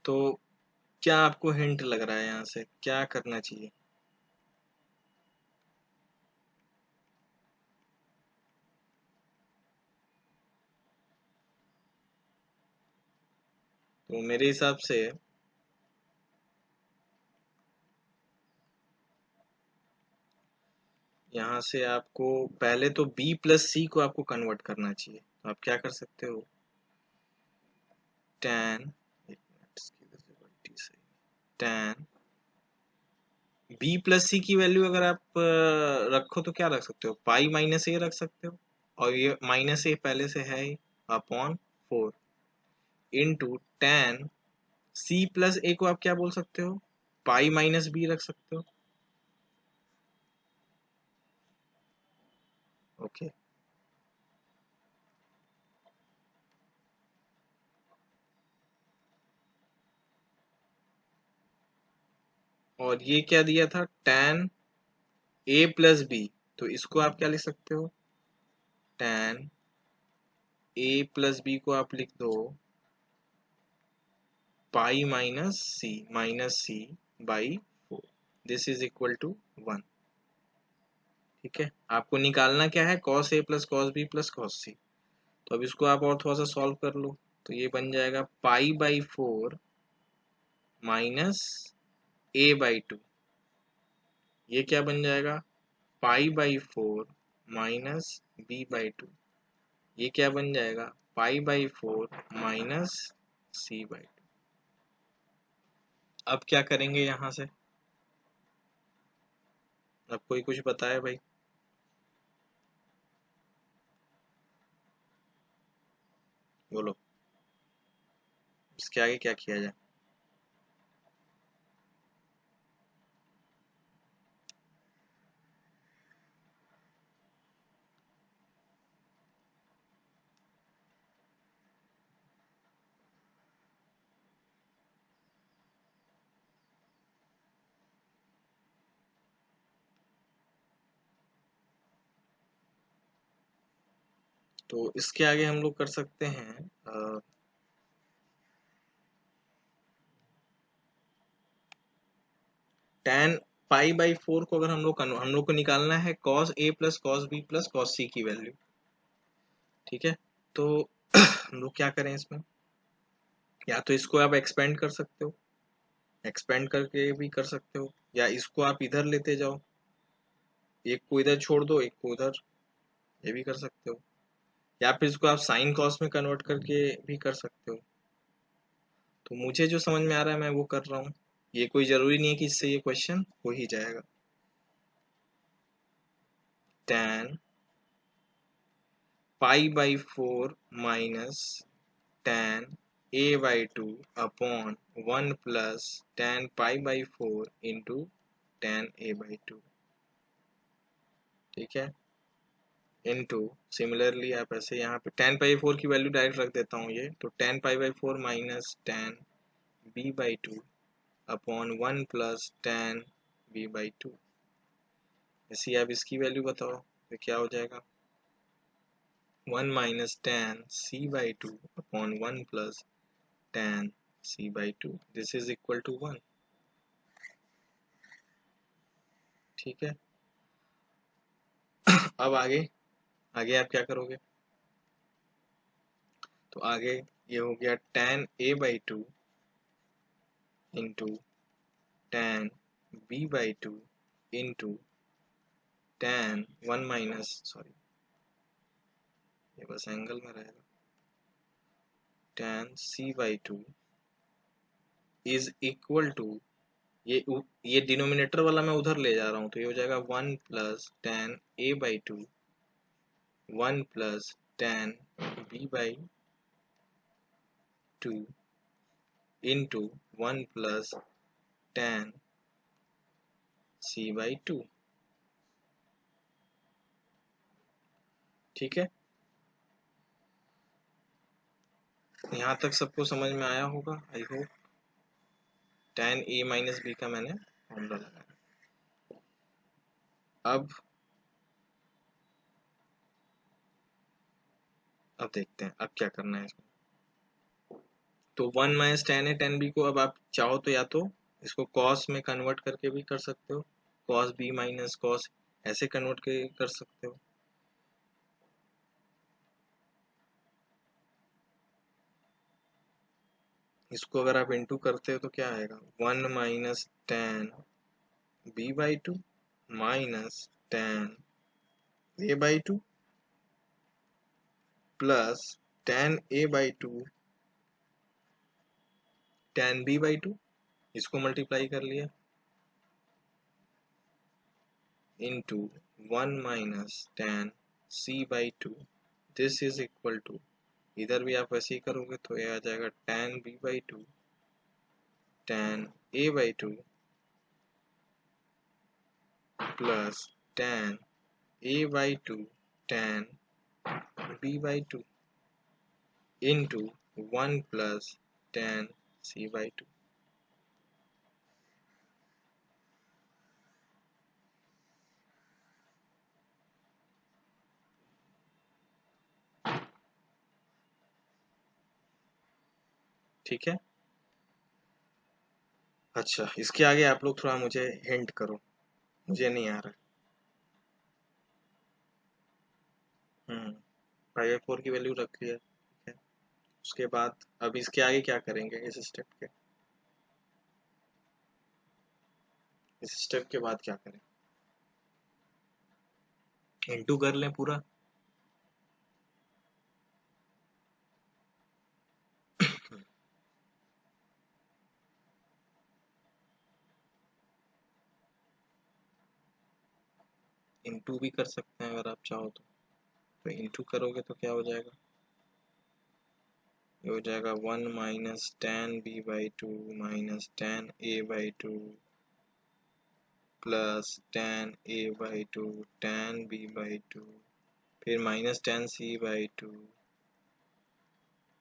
तो क्या आपको हिंट लग रहा है, यहाँ से क्या करना चाहिए? तो मेरे हिसाब से यहाँ से आपको पहले तो b प्लस c को आपको कन्वर्ट करना चाहिए। तो आप क्या कर सकते हो, tan, एक मिनट, इसकी वजह से गलती से, tan b प्लस c की वैल्यू अगर आप रखो तो क्या रख सकते हो, पाई माइनस a रख सकते हो, और ये माइनस a पहले से है ही, upon 4 into tan c plus a को आप क्या बोल सकते हो, पाई माइनस b रख सकते हो। ओके, और ये क्या दिया था, tan a प्लस b, तो इसको आप क्या लिख सकते हो, tan a प्लस b को आप लिख दो pi minus C by 4, this is equal to 1। ठीक है, आपको निकालना क्या है, cos a plus cos b plus cos c। तो अब इसको आप और थोड़ा सा सॉल्व कर लो, तो ये बन जाएगा pi by 4 minus a by 2, ये क्या बन जाएगा, pi by 4 minus b by 2, ये क्या बन जाएगा, pi by 4 minus c by 2। अब क्या करेंगे यहाँ से, अब कोई कुछ बताए भाई, बोलो, इसके आगे क्या किया जाए? तो इसके आगे हम लोग कर सकते हैं tan पाई बाई 4 को अगर हम लोग को निकालना है cos a plus cos b plus cos c की वैल्यू। ठीक है, तो हम लोग क्या करें इसमें, या तो इसको आप एक्सपेंड कर सकते हो, एक्सपेंड करके भी कर सकते हो, या इसको आप इधर लेते जाओ, एक को इधर छोड़ दो, एक को उधर, ये भी कर सकते हो, या फिर इसको आप साइन कॉस में कन्वर्ट करके भी कर सकते हो। तो मुझे जो समझ में आ रहा है मैं वो कर रहा हूँ, ये कोई जरूरी नहीं है कि इससे ये क्वेश्चन हो ही जाएगा। tan pi by 4 minus tan A by two upon 1 plus tan pi by 4 into tan A by two, ठीक है, इनटू सिमिलरली आप ऐसे यहाँ पे tan पाई 4 की वैल्यू डायरेक्ट रख देता हूँ ये, तो tan pi by 4 minus tan b by two upon 1 plus tan b by to. ऐसी आप इसकी वैल्यू बताओ तो क्या हो जाएगा, 1 minus tan c by two upon 1 plus tan c by two, this is equal to 1, ठीक है। अब आगे आगे आप क्या करोगे, तो आगे ये हो गया tan a by two into tan b by two into tan 1 minus sorry ये बस एंगल में रहेगा, tan c by two is equal to ये डिनोमिनेटर वाला मैं उधर ले जा रहा हूँ, तो ये हो जाएगा 1 plus tan a by two 1 plus tan b by two into 1 plus tan c by two, ठीक है। यहाँ तक सबको समझ में आया होगा I hope. tan a minus B का मैंने फॉर्मूला लगाया। अब देखते हैं अब क्या करना है इसमें। तो 1 minus tan a tan b को अब आप चाहो तो या तो इसको cos में कन्वर्ट करके भी कर सकते हो, cos b माइनस cos ऐसे कन्वर्ट कर सकते हो। इसको अगर आप इंटू करते हो तो क्या आएगा, 1 minus tan b by two minus tan a by two plus tan a by two tan b by two, इसको मल्टीप्लाई कर लिया into 1 minus tan c by two, this is equal to, इधर भी आप वैसे ही करोगे तो ये आ जाएगा tan b by two tan a by two plus tan a by two tan b by two into 1 plus tan c by two. ठीक है, अच्छा इसके आगे आप लोग थोड़ा मुझे हिंट करो, मुझे नहीं आ रहा। पाई बाई 4 की वैल्यू रख लिया, ठीक है। उसके बाद अब इसके आगे क्या करेंगे, इस स्टेप के बाद क्या करें, इंटू कर लें पूरा। इंटू भी कर सकते हैं अगर आप चाहो तो इंटू करोगे तो क्या हो जाएगा, ये हो जाएगा 1 minus tan b by two minus tan a by two plus tan a by two tan b by two फिर minus tan c by two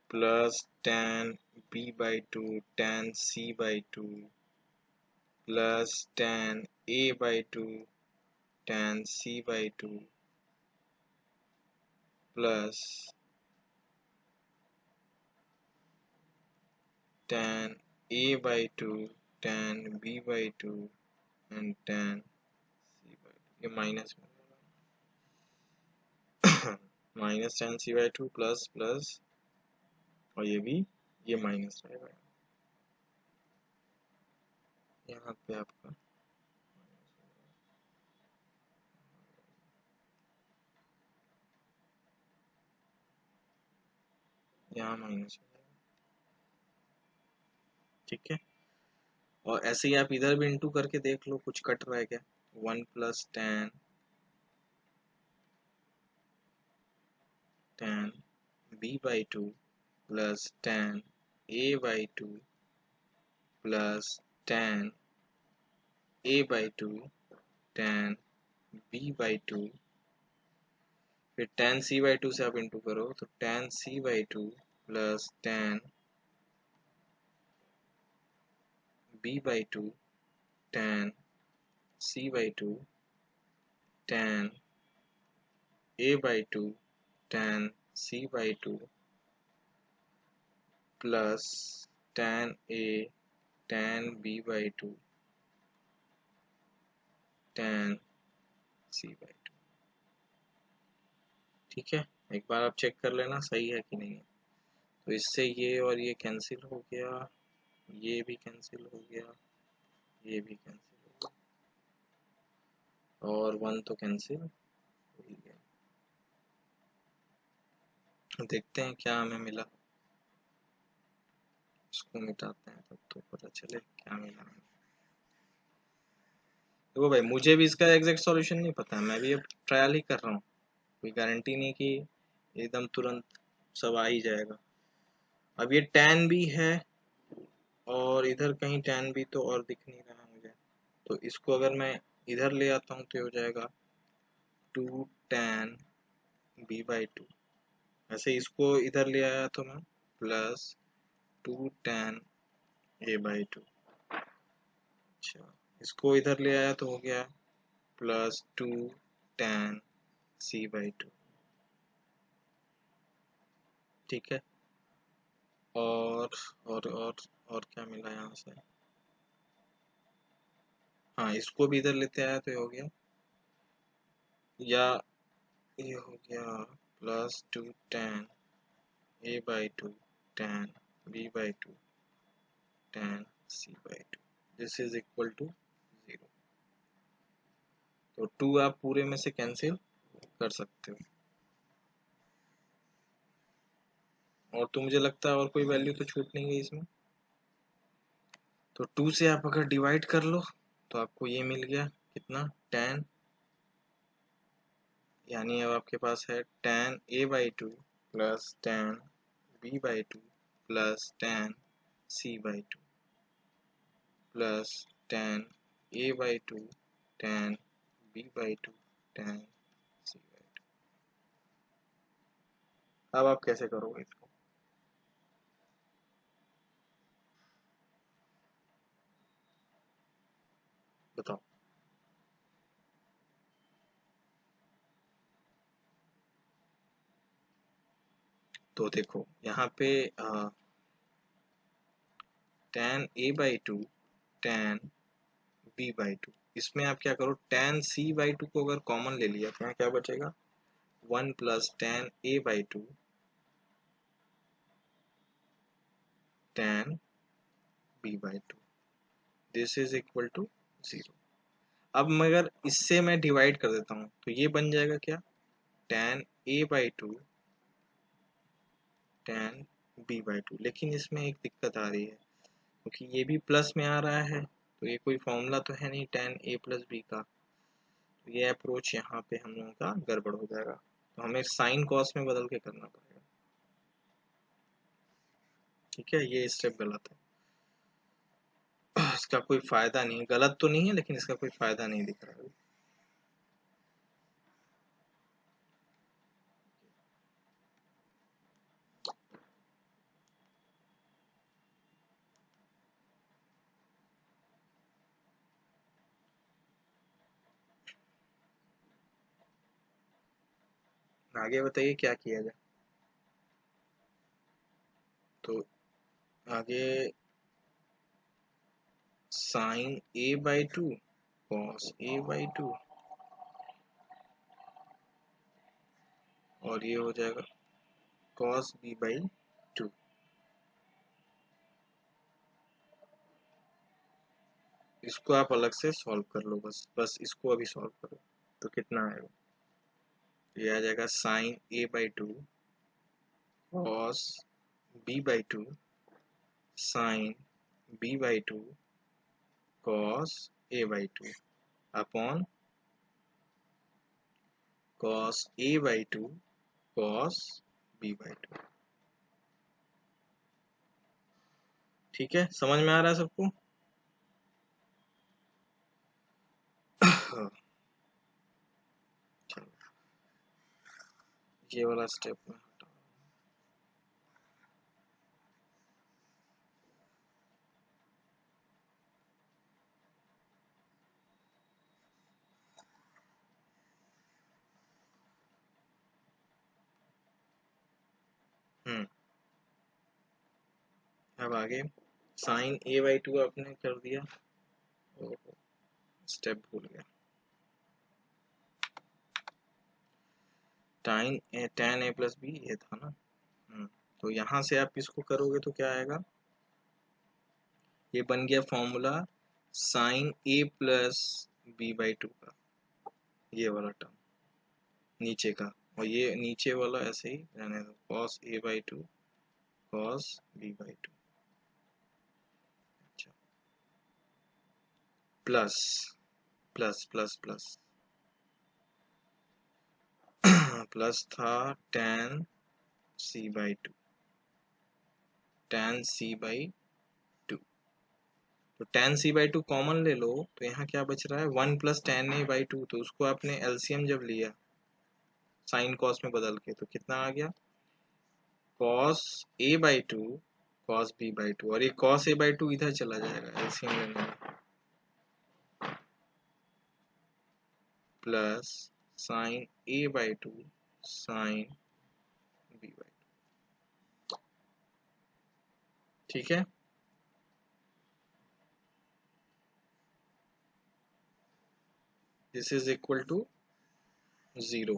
plus tan b by two tan c by two plus tan a by two tan c by two plus tan a by two tan b by two and tan c by two, ये minus में minus tan c by two plus plus और ये भी ये minus रहेगा यहाँ पे आपका, यहाँ माइनस हो जाएगा, ठीक है। और ऐसे ही आप इधर भी इंटू करके देख लो कुछ कट रहा है क्या, 1 plus tan b by two plus tan A by two plus tan A by two tan B by two, फिर tan c बाई टू से आप इंटू करो तो tan c by two plus tan B by two tan c by two tan A by two tan c by two plus tan a tan b by two tan c by two. ठीक है, एक बार आप check कर लेना सही है कि नहीं है। तो इससे ये और ये कैंसिल हो गया, ये भी कैंसिल हो गया, ये भी कैंसिल हो गया, और 1 तो कैंसिल हो ही गया। देखते हैं क्या हमें मिला, इसको मिटाते हैं तब तो पता चले क्या मिला हमें। देखो भाई, मुझे भी इसका एग्जैक्ट सॉल्यूशन नहीं पता है, मैं भी अब ट्रायल ही कर रहा हूँ, कोई गारंटी नहीं कि एकदम तुरंत सब आ ही जाएगा। अब ये tan भी है और इधर कहीं tan भी तो और दिख नहीं रहा मुझे, तो इसको अगर मैं इधर ले आता हूँ तो ये हो जाएगा 2 tan b बाई टू। ऐसे इसको इधर ले आया तो मैं plus 2 tan a by two. अच्छा, इसको इधर ले आया तो हो गया plus 2 tan c by two. ठीक है, और और क्या मिला यहाँ से, हाँ इसको भी इधर लेते आया तो ये हो गया, या ये हो गया plus 2 tan a by two tan b by two tan c by two, this is equal to 0। तो 2 आप पूरे में से कैंसिल कर सकते हो, और तो मुझे लगता है और कोई वैल्यू तो छूट नहीं गई इसमें। तो 2 से आप अगर डिवाइड कर लो तो आपको ये मिल गया कितना, tan, यानी अब आपके पास है tan a by two plus tan b by two plus tan c by two plus tan a by two tan b by two tan c by two. अब आप कैसे करोगे इसको, बताओ। तो देखो यहाँ पे tan a by two tan b by to, इसमें आप क्या करो, tan c बाई टू को अगर कॉमन ले लिया तो यहाँ क्या बचेगा, 1 plus tan a by two tan b by two, this is equal to 0। अब मगर इससे मैं डिवाइड कर देता हूँ तो ये बन जाएगा क्या, tan a by two tan b by to. लेकिन इसमें एक दिक्कत आ रही है, क्योंकि ये भी प्लस में आ रहा है तो ये कोई फॉर्मूला तो है नहीं tan a प्लस b का, तो ये अप्रोच यहाँ पे हम लोगों का गड़बड़ हो जाएगा, तो हमें साइन कॉस में बदल के करना पड़ेगा। ठीक है, ये स्टेप गलत है, इसका कोई फायदा नहीं, गलत तो नहीं है लेकिन इसका कोई फायदा नहीं दिख रहा है। आगे बताइए क्या किया जाए। तो आगे sine a by two cos a by two, और ये हो जाएगा कॉस b बाई टू। इसको आप अलग से सॉल्व कर लो, बस बस इसको अभी सॉल्व करो तो कितना आएगा, ये आ जाएगा sine a by two cos b by two sine b by two cos a by two upon cos a by two cos b by two. ठीक है, समझ में आ रहा है सबको? चलो, ये वाला स्टेप में हटाओ। अब आगे साइन ए बाई टू आपने कर दिया। स्टेप भूल गया। tan a प्लस बी ये था ना। तो यहाँ से आप इसको करोगे तो क्या आएगा, ये बन गया formula sine A plus B by two का, ये वाला टर्म नीचे का, और ये नीचे वाला ऐसे ही रहने दो, cos A by two cos B by two. अच्छा, plus plus plus plus plus था tan c by two, tan c by two. तो tan c by two common ले लो, तो यहाँ क्या बच रहा है, 1 plus tan a by two. तो उसको आपने एलसीएम जब लिया साइन कॉस में बदल के, तो कितना आ गया, cos A by two cos B by two, और ये कॉस ए बाई टू इधर चला जाएगा एलसीएम लेने में, plus sine A by two sine B by two. ठीक है, this is equal to 0,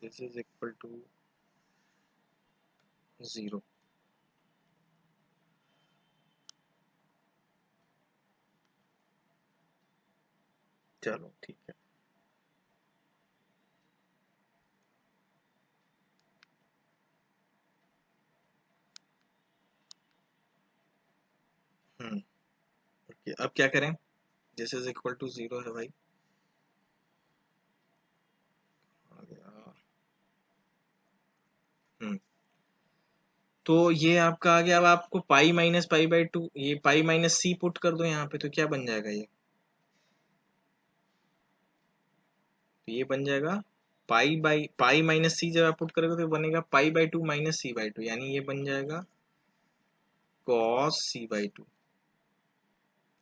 this is equal to 0। चलो ठीक है। ओके, अब क्या करें, दिस इज इक्वल टू 0 है भाई, आ गया। तो ये आपका आ गया। अब आपको pi minus pi by two, ये पाई माइनस सी पुट कर दो यहाँ पे, तो क्या बन जाएगा ये, तो ये बन जाएगा पाई बाई पाई माइनस सी, जब आप पुट करोगे तो बनेगा pi by two minus C by two, यानी ये बन जाएगा कॉस सी बाई टू,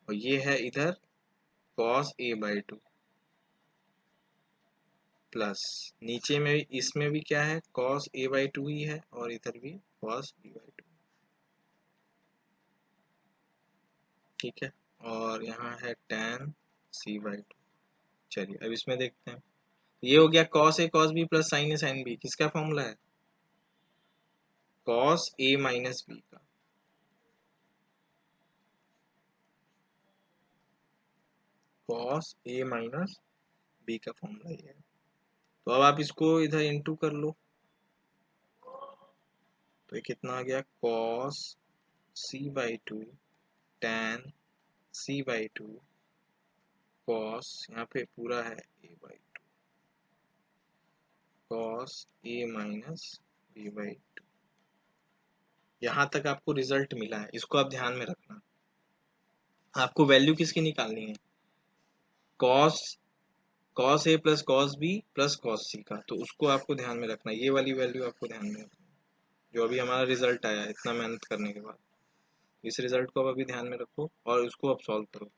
और ये है इधर cos A by two, plus नीचे में भी, इसमें भी क्या है, कॉस ए बाई टू ही है, और इधर भी कॉस बी बाई टू। ठीक है, और यहाँ है tan सी बाई टू। चलिए अब इसमें देखते हैं, ये हो गया cos A cos B plus sine A sine B, किसका फॉर्मूला है, कॉस ए माइनस बी का, कॉस ए माइनस बी का फॉर्मूला ये है। तो अब आप इसको इधर इंटू कर लो, तो ये कितना आ गया, cos C by two tan C by two cos, यहाँ पे पूरा है A by two cos A minus B by two. यहाँ तक आपको रिजल्ट मिला है, इसको आप ध्यान में रखना। आपको वैल्यू किसकी निकालनी है, cos cos A plus cos B plus cos C का, तो उसको आपको ध्यान में रखना, ये वाली वैल्यू आपको ध्यान में रखना, जो अभी हमारा रिजल्ट आया इतना मेहनत करने के बाद, इस रिजल्ट को अब अभी ध्यान में रखो और इसको अब सॉल्व करो।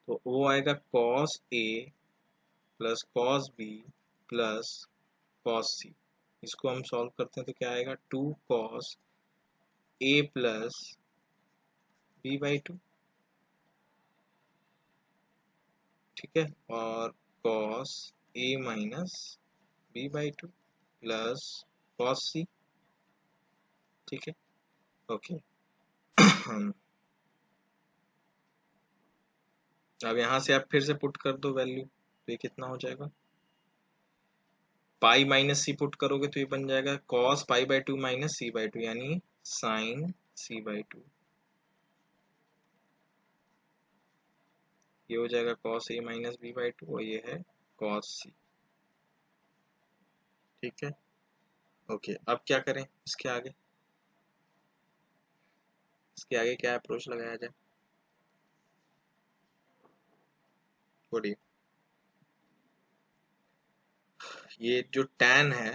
तो वो आएगा cos A plus cos B plus cos C, इसको हम सॉल्व करते हैं तो क्या आएगा, 2 cos A plus B by two. ठीक है, और cos A minus B by two plus cos C. ठीक है, ओके। अब यहाँ से आप फिर से पुट कर दो वैल्यू, तो ये कितना हो जाएगा, पाई माइनस सी पुट करोगे तो ये बन जाएगा cos pi by two minus C by two, यानी साइन सी बाई टू। ये हो जाएगा cos A minus B by two, और ये है कॉस सी। ठीक है, ओके। अब क्या करें इसके आगे, इसके आगे क्या अप्रोच लगाया जाए? बोलिए। ये जो tan है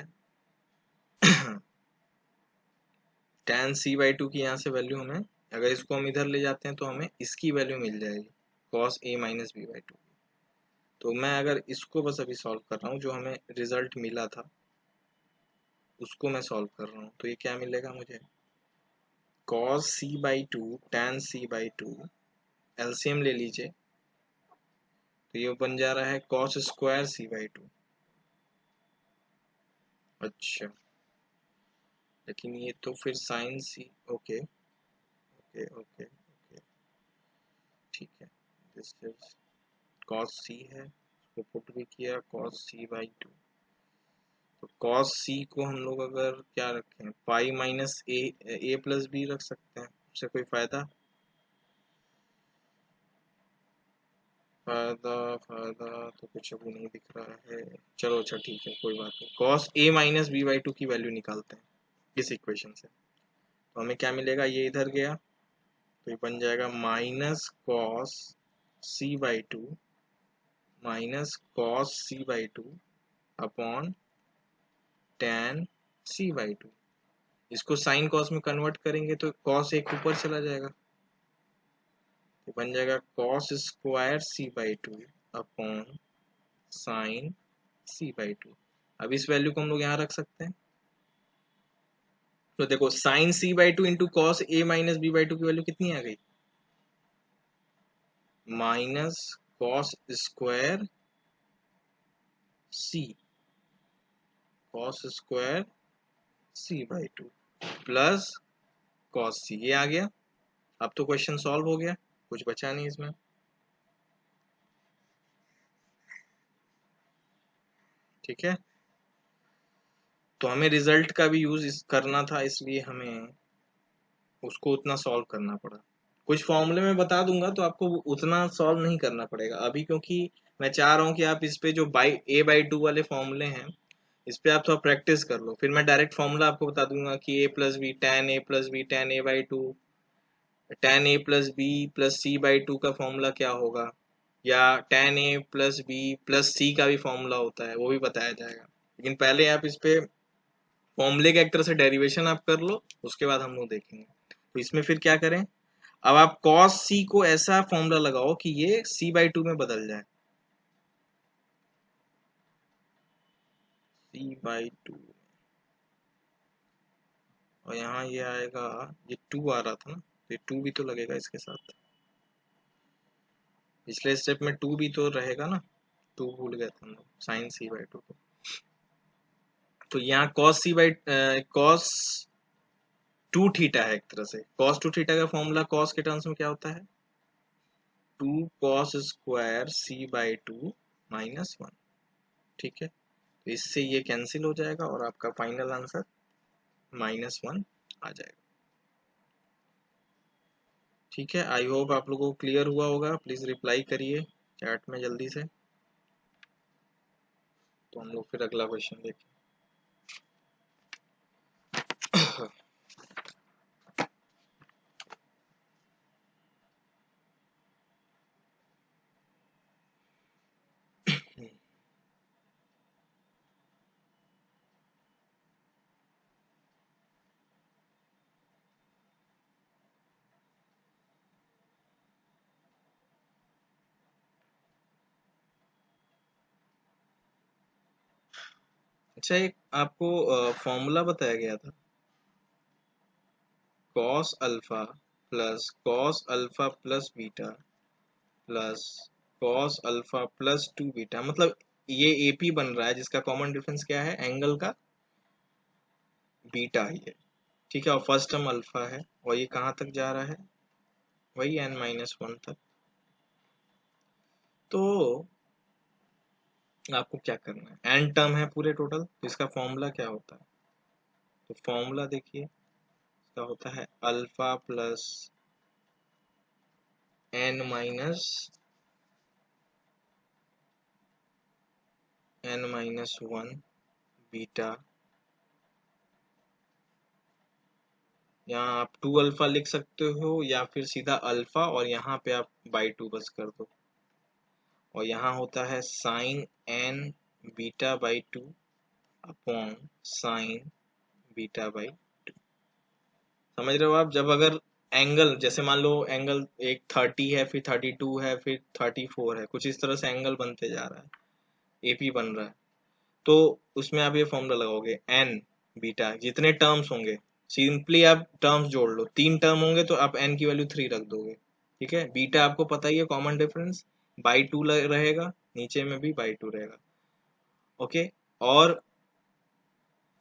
tan c/2 की यहाँ से वैल्यू हमें, अगर इसको हम इधर ले जाते हैं तो हमें इसकी वैल्यू मिल जाएगी cos a माइनस b/2। तो मैं अगर इसको बस अभी सॉल्व कर रहा हूँ, जो हमें रिजल्ट मिला था उसको मैं सॉल्व कर रहा हूँ। तो ये क्या मिलेगा मुझे, cos c/2 tan c/2, LCM ले लीजिए तो ये बन जा रहा है cos स्क्वायर c/2। अच्छा, लेकिन ये तो फिर साइन सी, ओके ओके ओके ओके, ठीक है। दिस इज cos c है, इसको पुट भी किया cos c/2। तो cos c को हम लोग अगर क्या रखें, पाई माइनस ए प्लस बी रख सकते हैं, उससे कोई फायदा? फायदा फायदा तो कुछ अभी नहीं दिख रहा है। चलो अच्छा ठीक है, कोई बात नहीं। cos a माइनस b/2 की वैल्यू निकालते हैं इस इक्वेशन से। तो हमें क्या मिलेगा, ये इधर गया तो ये बन जाएगा minus cos c/2 minus cos c/2 upon tan c/2। इसको साइन कॉस में कन्वर्ट करेंगे तो cos एक ऊपर चला जाएगा, तो बन जाएगा cos square c/2 upon sine c/2। अब इस वैल्यू को हम लोग यहाँ रख सकते हैं। तो देखो sine c/2 into cos a minus b/2 की वैल्यू कितनी आ गई, minus cos square c, cos square c/2 plus cos c, ये आ गया। अब तो क्वेश्चन सॉल्व हो गया, कुछ बचा नहीं इसमें। ठीक है, तो हमें रिजल्ट का भी यूज करना था, इसलिए हमें उसको उतना सॉल्व करना पड़ा। कुछ फॉर्मूले में बता दूंगा तो आपको उतना सॉल्व नहीं करना पड़ेगा अभी, क्योंकि मैं चाह रहा हूँ कि आप इस पे जो a/2 वाले फॉर्मूले हैं इस पे आप थोड़ा प्रैक्टिस कर लो, फिर मैं डायरेक्ट फॉर्मूला आपको बता दूंगा कि a plus B tan a plus B tan a/2 tan a plus B plus c/2 का फॉर्मूला क्या होगा, या tan a plus B plus c का भी फॉर्मूला होता है, वो भी बताया जाएगा। लेकिन पहले आप इस पे फॉर्मूले का एक तरह से डेरिवेशन आप कर लो, उसके बाद हम लोग देखेंगे। तो इसमें फिर क्या करें, अब आप cos c को ऐसा फॉर्मूला लगाओ कि ये c/2 में बदल जाए, c/2, और यहाँ ये आएगा, ये 2 आ रहा था ना, तो ये 2 भी तो लगेगा इसके साथ, पिछले स्टेप में 2 भी तो रहेगा ना, 2 भूल गए थे हम लोग साइन c/2 को। तो यहाँ cos 2 थीटा है एक तरह से। cos 2 थीटा का फॉर्मूला cos के टर्म्स में क्या होता है, 2 cos स्क्वायर c/2 माइनस 1। ठीक है, तो इससे ये कैंसिल हो जाएगा और आपका फाइनल आंसर -1 आ जाएगा। ठीक है, आई होप आप लोगों को क्लियर हुआ होगा। प्लीज रिप्लाई करिए चैट में जल्दी से, तो हम लोग फिर अगला क्वेश्चन देखें। अच्छा, एक आपको फॉर्मूला बताया गया था, cos alpha plus beta plus cos alpha plus 2 beta, मतलब ये AP बन रहा है जिसका कॉमन डिफरेंस क्या है, एंगल का बीटा ही है। ठीक है, और फर्स्ट टर्म अल्फा है और ये कहाँ तक जा रहा है, वही n-1 तक। तो आपको क्या करना है, n टर्म है पूरे टोटल, तो इसका फॉर्मूला क्या होता है, तो फॉर्मूला देखिए इसका होता है अल्फा प्लस n-1 बीटा यहाँ आप 2 अल्फा लिख सकते हो या फिर सीधा अल्फा और यहाँ पे आप बाई 2 बस कर दो, और यहाँ होता है sine N beta by 2 upon sine beta by 2। समझ रहे हो आप? जब अगर एंगल, जैसे मान लो एंगल एक 30 है, फिर 32 है, फिर 34 है, कुछ इस तरह से एंगल बनते जा रहा है, एपी बन रहा है, तो उसमें आप ये फॉर्मूला लगाओगे एन बीटा, जितने टर्म्स होंगे सिंपली आप टर्म्स जोड़ लो, 3 टर्म होंगे तो आप एन की वैल्यू 3 रख दोगे। ठीक है, बीटा आपको पता ही है, कॉमन डिफरेंस बाई 2 रहेगा, नीचे में भी बाई 2 रहेगा। ओके, और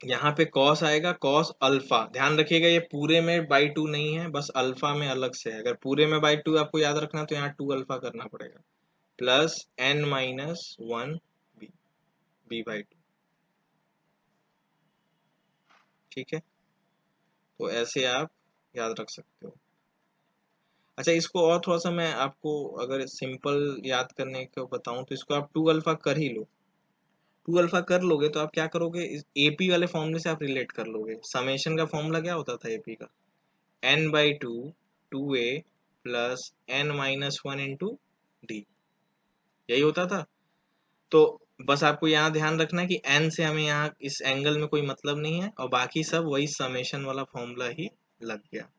यहाँ पे कॉस आएगा, कॉस अल्फा, ध्यान रखिएगा ये पूरे में बाई 2 नहीं है, बस अल्फा में अलग से है। अगर पूरे में बाई 2 आपको याद रखना तो यहाँ 2 अल्फा करना पड़ेगा, plus N minus 1 B, B by 2। ठीक है, तो ऐसे आप याद रख सकते हो। अच्छा, इसको और थोड़ा सा मैं आपको अगर सिंपल याद करने को बताऊं तो इसको आप 2 अल्फा कर ही लो। 2 अल्फा कर लोगे तो आप क्या करोगे, इस एपी वाले फॉर्मूले से आप रिलेट कर लोगे। समेशन का फॉर्मूला क्या होता था एपी का, N by 2 2a plus N minus 1 into D, यही होता था। तो बस आपको यहाँ ध्यान रखना है कि एन से हमें यहाँ इस एंगल में कोई मतलब नहीं है, और बाकी सब वही समेशन वाला फॉर्मूला ही लग गया,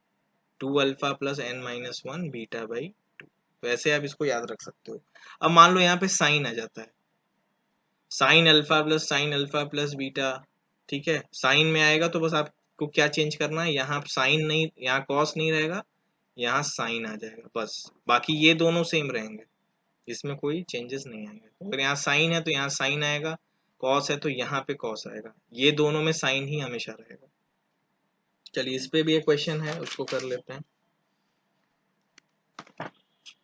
2 alpha plus N minus 1 beta by 2। तो ऐसे आप इसको याद रख सकते हो। अब मान लो यहाँ पे साइन आ जाता है, साइन अल्फा प्लस बीटा। ठीक है, साइन में आएगा तो बस आपको क्या चेंज करना है, यहाँ साइन नहीं, यहाँ कॉस नहीं रहेगा, यहाँ साइन आ जाएगा बस, बाकी ये दोनों सेम रहेंगे, इसमें कोई चेंजेस नहीं आएंगे। अगर यहाँ साइन है तो यहाँ साइन आएगा, कॉस है तो यहाँ पे कॉस आएगा, ये दोनों में साइन ही हमेशा रहेगा। चलिए, इस पे भी एक क्वेश्चन है, उसको कर लेते हैं।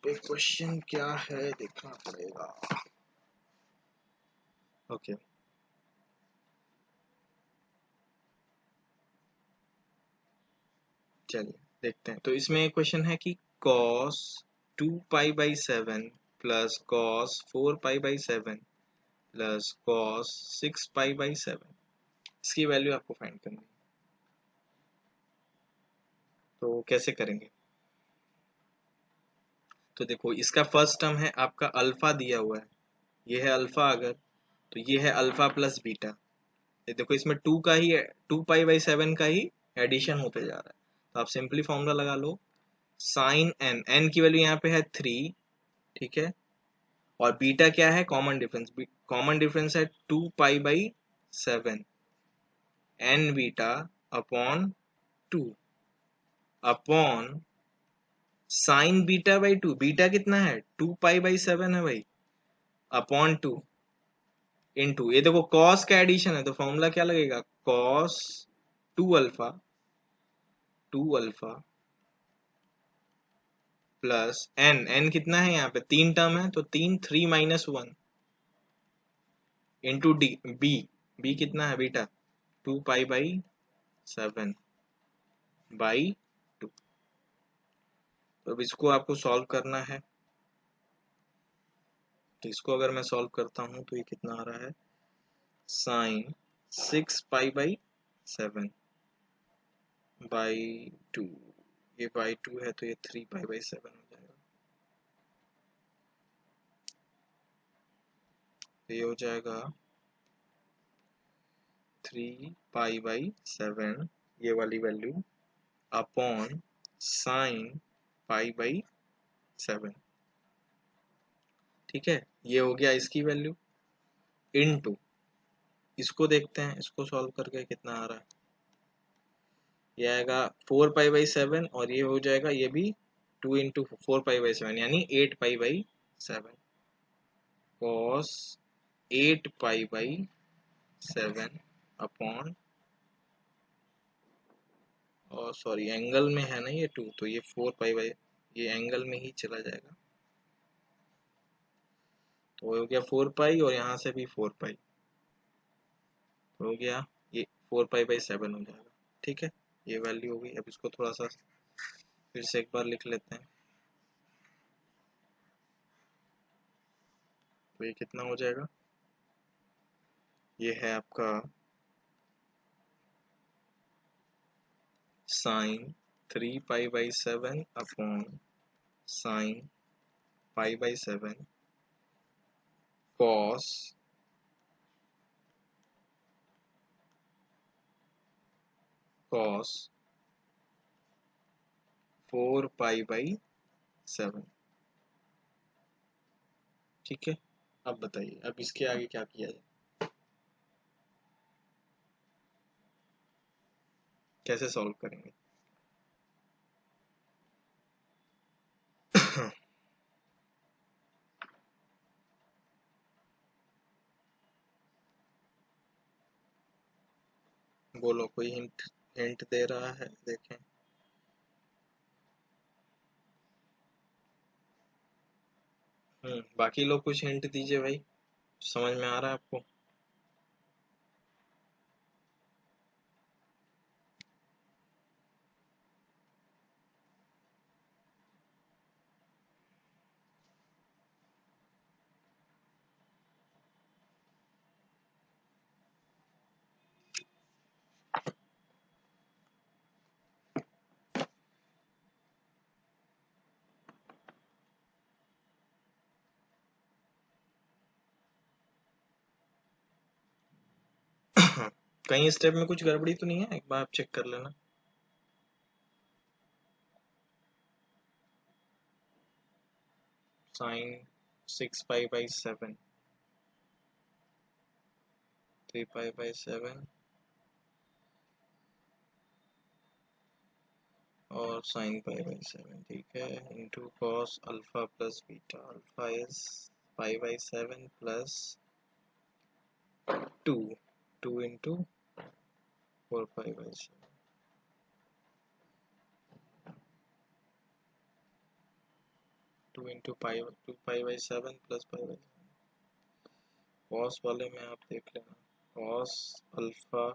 एक क्वेश्चन क्या है देखना पड़ेगा। ओके, चलिए देखते हैं। तो इसमें एक क्वेश्चन है कि cos 2π/7 plus cos 4π/7 plus cos 6π/7, इसकी वैल्यू आपको फाइंड करनी है। तो कैसे करेंगे? तो देखो, इसका फर्स्ट टर्म है आपका अल्फा दिया हुआ है, ये है अल्फा, अगर तो ये है अल्फा प्लस बीटा। ये देखो, इसमें 2 का ही 2π/7 का ही एडिशन होते जा रहा है, तो आप सिंपली फॉर्मूला लगा लो, साइन एन, एन की वैल्यू यहाँ पे है 3। ठीक है, और बीटा क्या है, कॉमन डिफरेंस, कॉमन डिफरेंस है 2π/7 n beta upon 2 upon sine beta by 2, beta कितना है 2π/7 है भाई, अपॉन 2 इंटू, ये देखो कॉस का एडिशन है तो फॉर्मूला क्या लगेगा, cos 2 alpha plus N, N कितना है यहाँ पे 3 टर्म है तो 3 minus 1 into D, B, B कितना है बीटा 2π/7 बाई 2। तो अब इसको आपको सॉल्व करना है, तो इसको अगर मैं सॉल्व करता हूं तो ये कितना आ रहा है, साइन 6π/7 बाई 2, ये बाई 2 है तो ये 3π/7 हो जाएगा, तो ये हो जाएगा 3π/7, ये वाली वैल्यू अपॉन साइन π/7। ठीक है, ये हो गया इसकी वैल्यू, इनटू इसको देखते हैं, इसको सॉल्व करके कितना आ रहा है, ये आएगा 4π/7 और ये हो जाएगा ये भी 2 इंटू 4π/7 यानी 8π/7 कॉस 8π/7 अपॉन, और सॉरी एंगल में है ना ये 2, तो ये 4π/, ये एंगल में ही चला जाएगा, तो हो गया 4π और यहाँ से भी 4π, तो हो गया ये 4π/7 हो जाएगा। ठीक है, ये वैल्यू हो गई। अब इसको थोड़ा सा फिर से एक बार लिख लेते हैं, तो ये कितना हो जाएगा, ये है आपका साइन 3π/7 अपॉन साइन π/7 कॉस 4π/7। ठीक है, अब बताइए अब इसके आगे क्या किया जाए, कैसे सॉल्व करेंगे। बोलो, कोई हिंट हिंट दे रहा है, देखें। बाकी लोग कुछ हिंट दीजिए भाई, समझ में आ रहा है आपको। कहीं स्टेप में कुछ गड़बड़ी तो नहीं है, एक बार आप चेक कर लेना। साइन 6π/7 3π/7 और साइन π/7, ठीक है, into cos alpha plus beta. Alpha is π/7 plus 2 into 4π/7 2 into 2π/7 plus π/7। Cos वाले में आप देख लेना, cos alpha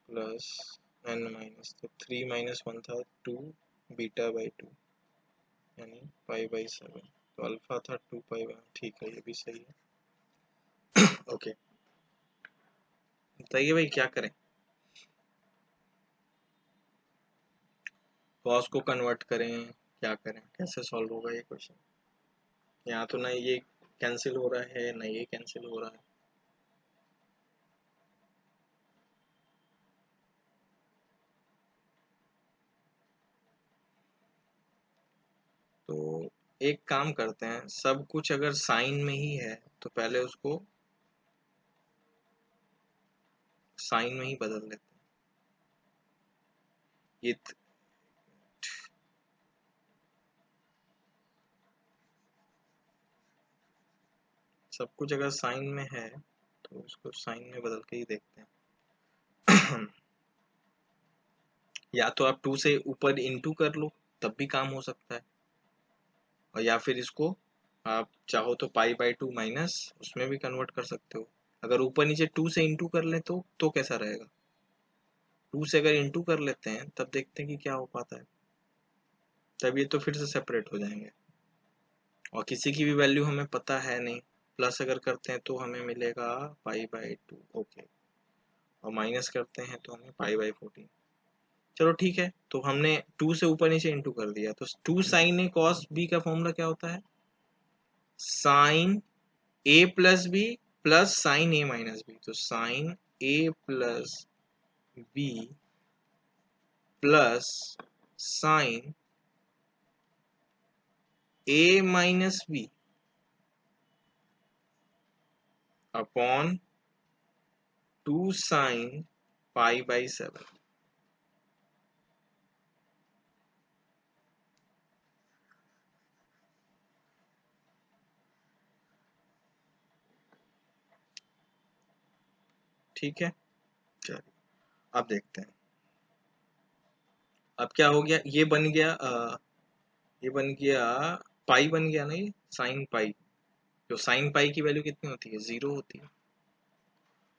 plus n minus, तो 3 - 1 था 2 बीटा/2 यानी π/7, तो अल्फा था 2π, ठीक है, ये भी सही है। ओके, बताइए भाई क्या करें, कॉस को कन्वर्ट करें, क्या करें, कैसे सॉल्व होगा ये क्वेश्चन। यहाँ तो ना ये कैंसिल हो रहा है ना ये कैंसिल हो रहा है। तो एक काम करते हैं, सब कुछ अगर साइन में ही है तो पहले उसको साइन में ही बदल देते हैं। ये सब कुछ अगर साइन में है तो उसको साइन में बदल के ही देखते हैं। या तो आप 2 से ऊपर इंटू कर लो तब भी काम हो सकता है, और या फिर इसको आप चाहो तो π/2 माइनस उसमें भी कन्वर्ट कर सकते हो। अगर ऊपर नीचे 2 से इंटू कर ले तो कैसा रहेगा, 2 से अगर इंटू कर लेते हैं तब देखते हैं कि क्या हो पाता है, तब ये तो फिर से सेपरेट हो जाएंगे और किसी की भी वैल्यू हमें पता है नहीं। प्लस अगर करते हैं तो हमें मिलेगा π/2, ओके, और माइनस करते हैं तो हमें π/14। चलो ठीक है, तो हमने 2 से ऊपर नीचे इंटू कर दिया, तो 2 साइन ए कॉस बी का फॉर्मूला क्या होता है, sine A plus B plus sine A minus B. तो sign A plus B plus sine A minus B upon 2 sign π/7। ठीक है, चलिए अब देखते हैं अब क्या हो गया। ये बन गया पाई बन गया ना, ये साइन पाई, जो साइन पाई की वैल्यू कितनी होती है, 0 होती है।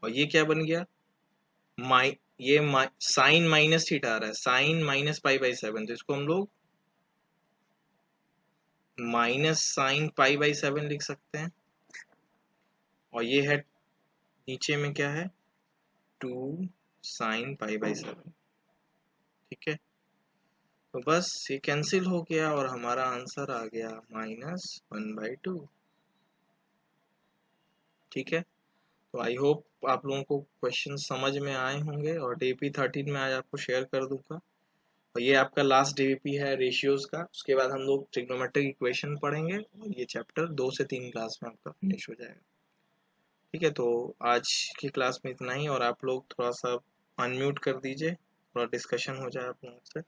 और ये क्या बन गया, साइन माइनस थीटा आ रहा है, साइन माइनस π/7, तो इसको हम लोग माइनस साइन π/7 लिख सकते हैं। और ये है नीचे में क्या है, 2 साइन π/7। ठीक है, तो बस ये कैंसिल हो गया और हमारा आंसर आ गया -1/2। ठीक है, तो आई होप आप लोगों को क्वेश्चन समझ में आए होंगे और डीपी 13 में आज आपको शेयर कर दूंगा। और ये आपका लास्ट डीपी है रेशियोज का, उसके बाद हम लोग ट्रिग्नोमेट्रिक इक्वेशन पढ़ेंगे और ये चैप्टर 2 से 3 क्लास में आपका फिनिश हो जाएगा। ठीक है, तो आज की क्लास में इतना ही, और आप लोग थोड़ा सा अनम्यूट कर दीजिए, थोड़ा डिस्कशन हो जाए आप लोगों से।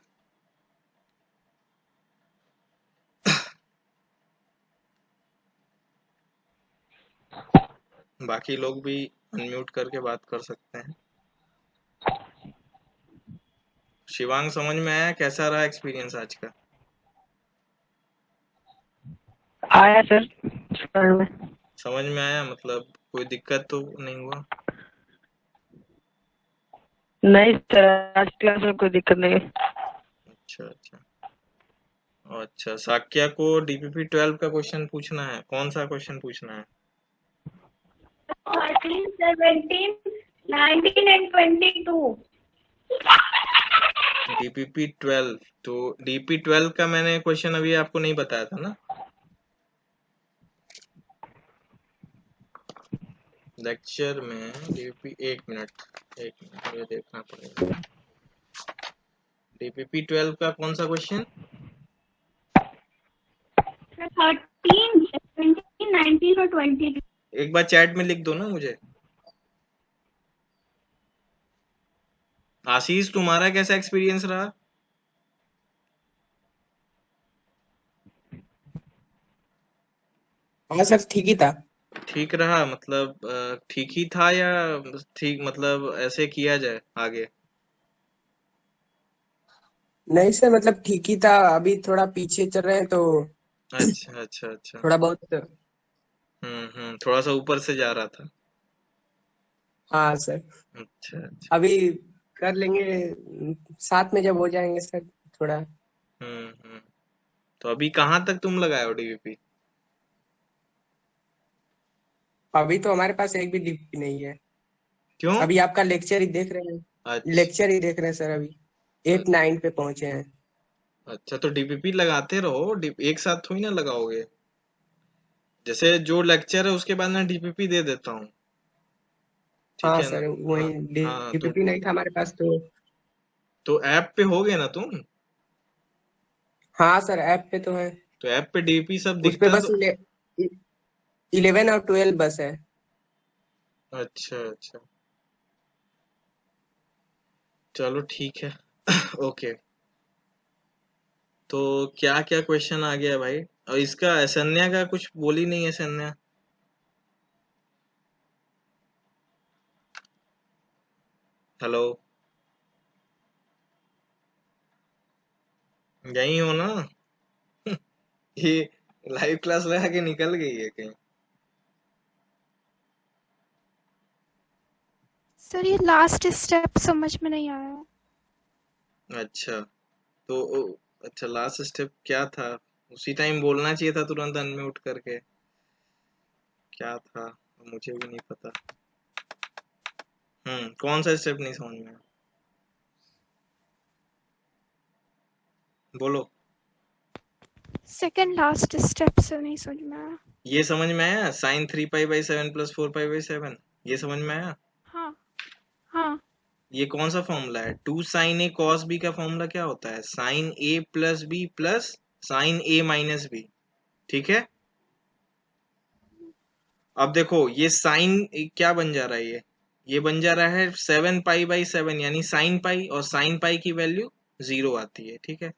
बाकी लोग भी अनम्यूट करके बात कर सकते हैं। शिवांग, समझ में आया? कैसा रहा एक्सपीरियंस आज का? आया सर समझ में। समझ में आया, मतलब कोई दिक्कत तो नहीं हुआ? नहीं सर, आज क्लास में कोई दिक्कत नहीं है। अच्छा अच्छा अच्छा, साक्या को डीपीपी 12 का क्वेश्चन पूछना है। कौन सा क्वेश्चन पूछना है? 13, 17, 19 and 22. डीपीपी 12, तो डीपी 12 का मैंने क्वेश्चन अभी आपको नहीं बताया था ना लेक्चर में। डीपीपी, एक मिनट मुझे देखना पड़ेगा। डीपीपी 12 का कौन सा क्वेश्चन? 13, 17, 19 और 22. एक बार चैट में लिख दो ना मुझे। आशीष, तुम्हारा कैसा एक्सपीरियंस रहा? हाँ सर, ठीक ही था। ठीक रहा मतलब ठीक ही था, या ठीक मतलब ऐसे किया जाए आगे? नहीं सर, मतलब ठीक ही था। अभी थोड़ा पीछे चल रहे हैं तो अच्छा अच्छा अच्छा। थोड़ा बहुत। थोड़ा सा ऊपर से जा रहा था। हाँ सर, अच्छा अच्छा। अभी कर लेंगे साथ में जब हो जाएंगे सर थोड़ा। हम्म। तो अभी कहाँ तक तुम लगाए हो डीवीपी? अभी तो हमारे पास एक भी डीपी नहीं है। क्यों? अभी आपका लेक्चर ही देख रहे हैं, अच्छा लेक्चर ही देख रहे हैं सर। अभी 8-9 पे पहुंचे हैं। अच्छा, तो डीपीपी लगाते रहो, एक साथ थोड़ी ना लगाओगे। जैसे जो लेक्चर है उसके बाद मैं डीपीपी दे देता हूँ। ठीक हाँ है ना? सर, हाँ वही हाँ, तो डीपी नहीं था हमारे पास तो। ऐप पे होगे ना तुम? हाँ सर, ऐप पे तो है। तो ऐप पे डीपी सब उस पे दिखता बस तो। 11 और 12 बस है। अच्छा अच्छा, चलो ठीक है। ओके, तो क्या क्या क्वेश्चन आ गया भाई? और इसका असन्या का कुछ बोली नहीं है असन्या। हेलो, यही हो ना? ये लाइव क्लास लगा के निकल गई है कहीं? सर ये लास्ट स्टेप समझ में नहीं आया। अच्छा, तो अच्छा, लास्ट स्टेप क्या था? उसी टाइम बोलना चाहिए था तुरंत अनम्यूट करके। क्या था मुझे भी नहीं पता। कौन सा स्टेप नहीं समझ में आया? बोलो। सेकंड लास्ट स्टेप से नहीं समझ में आया। ये समझ में आया, साइन 3π/7 + 4π/7, ये समझ में आया? हाँ हाँ। ये कौन सा फॉर्मूला है? 2 sin A cos B का फॉर्मूला क्या होता है? sin A + B + sin A - B। ठीक है, अब देखो ये साइन क्या बन जा रहा है, ये बन जा रहा है 7π/7, यानी साइन पाई, और साइन पाई की वैल्यू 0 आती है। ठीक है,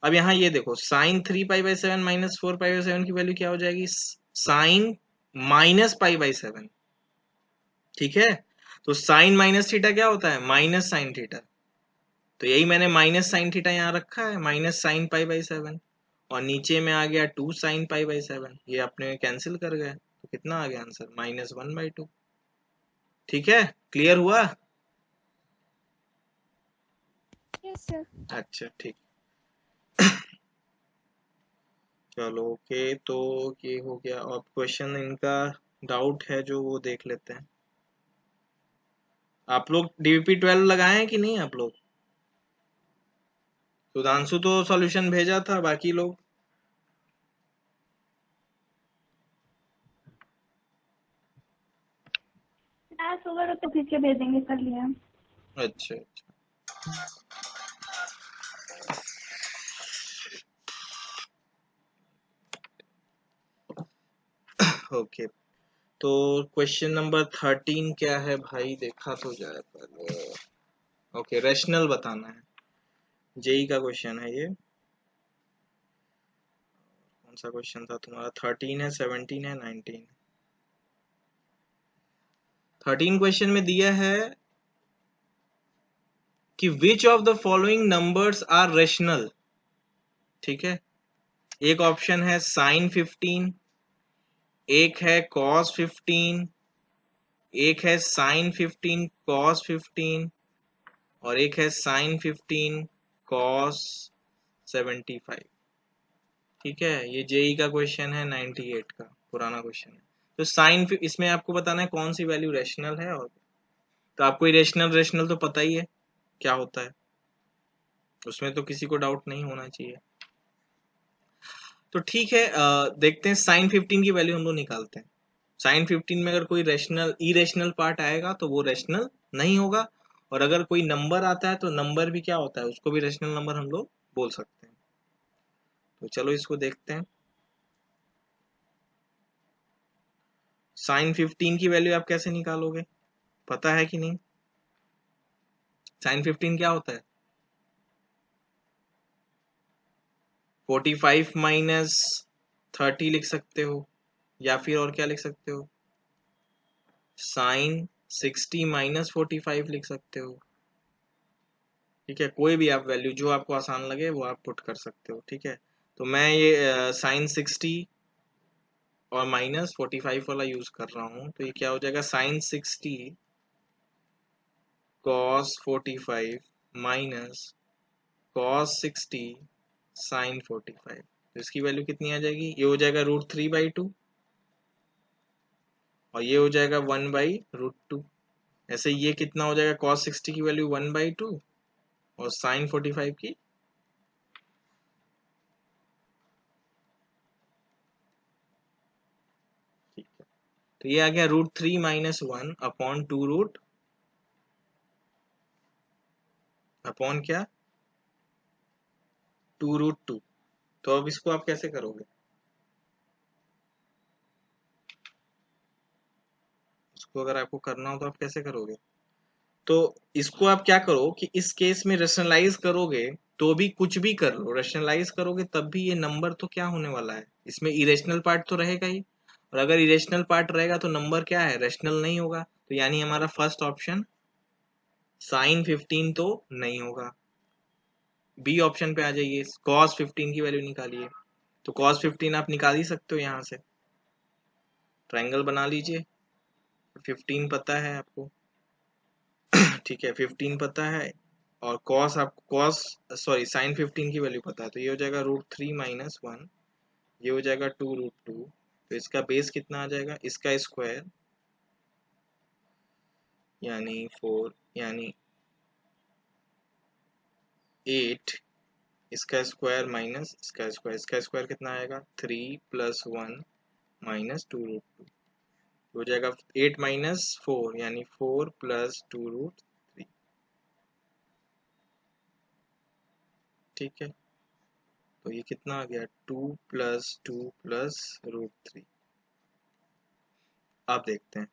अब यहाँ ये देखो, साइन 3π/7 - 4π/7 की वैल्यू क्या हो जाएगी? साइन -π/7। ठीक है, तो साइन माइनस थीटा क्या होता है? Minus sine theta. तो यही मैंने माइनस साइन थीटा यहाँ रखा है, -sin π/7, और नीचे में आ गया 2 sin π/7। ये अपने कैंसिल कर गए, तो कितना आ गया आंसर? -1/2। ठीक है, क्लियर हुआ? Yes sir. अच्छा ठीक, चलो ओके, तो ये हो गया। और क्वेश्चन इनका डाउट है जो वो देख लेते हैं। आप लोग डीवीपी 12 लगाए हैं कि नहीं आप लोग? सुधांशु तो सॉल्यूशन भेजा था, बाकी लोग क्लास ओवर हो तो फिर से भेजेंगे, कर लिया। अच्छा अच्छा। ओके, तो क्वेश्चन नंबर 13 क्या है भाई, देखा तो जाए पहले। ओके, रैशनल बताना है, जेई का क्वेश्चन है ये। कौन सा क्वेश्चन था तुम्हारा? 13 है, 17 है, 19? 13 क्वेश्चन में दिया है कि which of the following numbers are rational. ठीक है, एक ऑप्शन है साइन 15, एक है कॉस 15, एक है साइन 15 कॉस 15, और एक है साइन 15 कॉस 75। ठीक है, ये जेई का क्वेश्चन है, 98 का पुराना क्वेश्चन है। तो साइन, इसमें आपको बताना है कौन सी वैल्यू रेशनल है, और तो आपको रेशनल रेशनल तो पता ही है क्या होता है, उसमें तो किसी को डाउट नहीं होना चाहिए। तो ठीक है, देखते हैं साइन 15 की वैल्यू हम लोग निकालते हैं। साइन 15 में अगर कोई रेशनल इरेशनल पार्ट आएगा तो वो रेशनल नहीं होगा, और अगर कोई नंबर आता है तो नंबर भी क्या होता है, उसको भी रेशनल नंबर हम लोग बोल सकते हैं। तो चलो इसको देखते हैं। साइन 15 की वैल्यू आप कैसे निकालोगे, पता है कि नहीं? साइन 15 क्या होता है? 45 माइनस 30 लिख सकते हो, या फिर और क्या लिख सकते हो, साइन 60 माइनस 45 लिख सकते हो। ठीक है, कोई भी आप वैल्यू जो आपको आसान लगे वो आप पुट कर सकते हो। ठीक है, तो मैं ये साइन 60 और माइनस 45 वाला यूज कर रहा हूँ, तो ये क्या हो जाएगा, sine 60 cos 45 minus cos 60 sine 45। तो इसकी वैल्यू कितनी आ जाएगी, ये हो जाएगा √3/2, और ये हो जाएगा 1/√2। ऐसे ये कितना हो जाएगा, cos 60 की वैल्यू 1/2 और sin 45 की ठीक है, तो ये आ गया √3 - 1 अपॉन 2 रूट अपॉन क्या 2√2। तो अब इसको आप कैसे करोगे, इसको अगर आपको करना हो तो आप कैसे करोगे? तो इसको आप क्या करो कि इस केस में रेशनलाइज करोगे, तो भी कुछ भी कर लो, रेशनलाइज करोगे तब भी ये नंबर तो क्या होने वाला है, इसमें इरेशनल पार्ट तो रहेगा ही, और अगर इरेशनल पार्ट रहेगा तो नंबर क्या है, रेशनल नहीं होगा। तो यानी हमारा फर्स्ट ऑप्शन साइन 15 तो नहीं होगा। बी ऑप्शन पे आ जाइए, कॉस 15 की वैल्यू निकालिए। तो कॉस 15 आप निकाल ही सकते हो, यहाँ से ट्रायंगल बना लीजिए। 15 पता है आपको, ठीक है, 15 पता है, और कॉस आप कॉस सॉरी साइन 15 की वैल्यू पता है, तो ये हो जाएगा √3 - 1, ये हो जाएगा 2√2। तो इसका बेस कितना आ जाएगा, इसका स्क्वायर यानी 4 यानी 8, इसका स्क्वायर माइनस इसका स्क्वायर कितना आएगा, 3 + 1 - 2√2। हो जाएगा 8 - 4 यानी 4 + 2√3। ठीक है, तो ये कितना आ गया, 2 + 2 + √3। आप देखते हैं,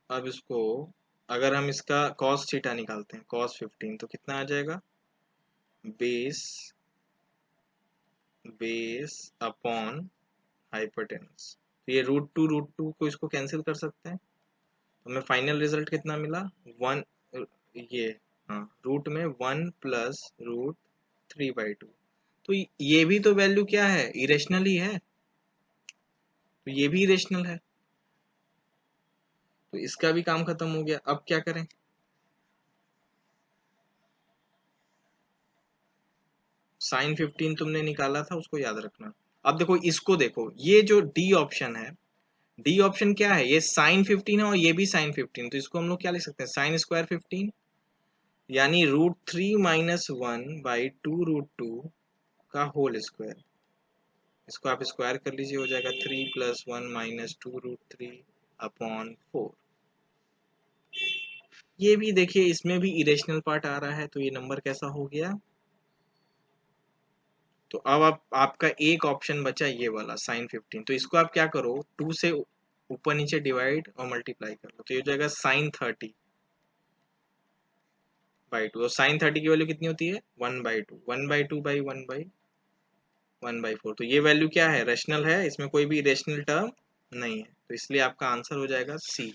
अब इसको अगर हम इसका cos थीटा निकालते हैं, cos 15, तो कितना आ जाएगा, बेस अपॉन हाइपोटेनस। तो ये √2 को इसको कैंसिल कर सकते हैं, तो हमें फाइनल रिजल्ट कितना मिला, 1, ये हाँ रूट में 1 + √3/2। तो ये भी तो वैल्यू क्या है, इरेशनल ही है, तो ये भी इरेशनल है, तो इसका भी काम खत्म हो गया। अब क्या करें, साइन 15 तुमने निकाला था, उसको याद रखना। अब देखो इसको देखो, ये जो डी ऑप्शन है, डी ऑप्शन क्या है, ये साइन 15 है और ये भी साइन 15, तो इसको हम लोग क्या लिख सकते हैं, साइन स्क्वायर 15, यानी √3 - 1/2√2 का होल स्क्वायर। इसको आप स्क्वायर कर लीजिए, हो जाएगा 3 + 1 - 2√3/4। ये भी देखिए, इसमें भी इरेशनल पार्ट आ रहा है, तो ये नंबर कैसा हो गया। तो अब आपका एक ऑप्शन बचा ये वाला sin 15। तो इसको आप क्या करो, 2 से ऊपर नीचे डिवाइड और मल्टीप्लाई कर लो, तो ये हो जाएगा sin 30/2। और sin 30 की वैल्यू कितनी होती है, 1/2। 1/2/1/1/4। तो ये वैल्यू क्या है, रेशनल है, इसमें कोई भी इरेशनल टर्म नहीं है, तो इसलिए आपका आंसर हो जाएगा सी।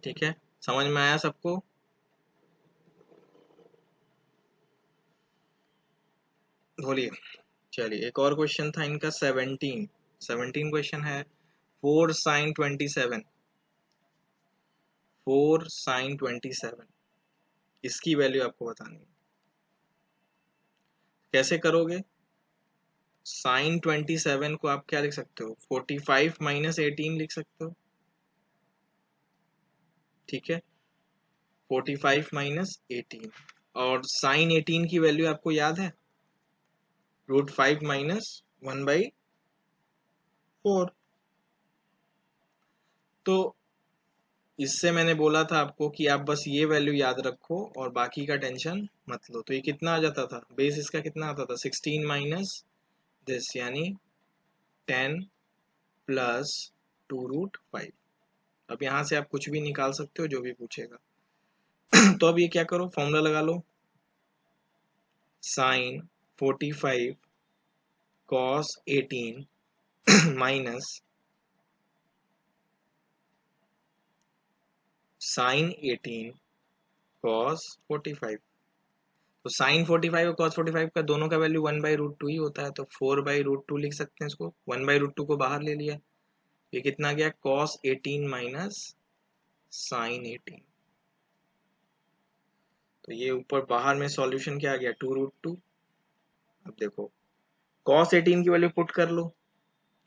ठीक है, समझ में आया सबको। बोलिए। चलिए, एक और क्वेश्चन था इनका 17 क्वेश्चन है। 4 sin 27, 4 sin 27, इसकी वैल्यू आपको बतानी है। कैसे करोगे, sin 27 को आप क्या लिख सकते हो, 45 - 18 लिख सकते हो। ठीक है, 45 - 18। और sin 18 की वैल्यू आपको याद है, √5 - 1/4। तो इससे मैंने बोला था आपको कि आप बस ये वैल्यू याद रखो और बाकी का टेंशन मत लो। तो ये कितना आ जाता था, बेस इसका कितना आता था, 16 माइनस दिस, यानी 10 + 2√5। अब यहाँ से आप कुछ भी निकाल सकते हो, जो भी पूछेगा। तो अब ये क्या करो, फॉर्मूला लगा लो, sin 45 cos 18 minus sin 18 cos 45। तो sin 45 और cos 45 का दोनों का वैल्यू 1/√2 ही होता है, तो 4/√2 लिख सकते हैं इसको। 1/√2 को बाहर ले लिया, ये कितना गया, cos 18 माइनस sin 18। तो ये ऊपर बाहर में सॉल्यूशन क्या आ गया, 2√2। अब देखो, cos 18 की वैल्यू पुट कर लो,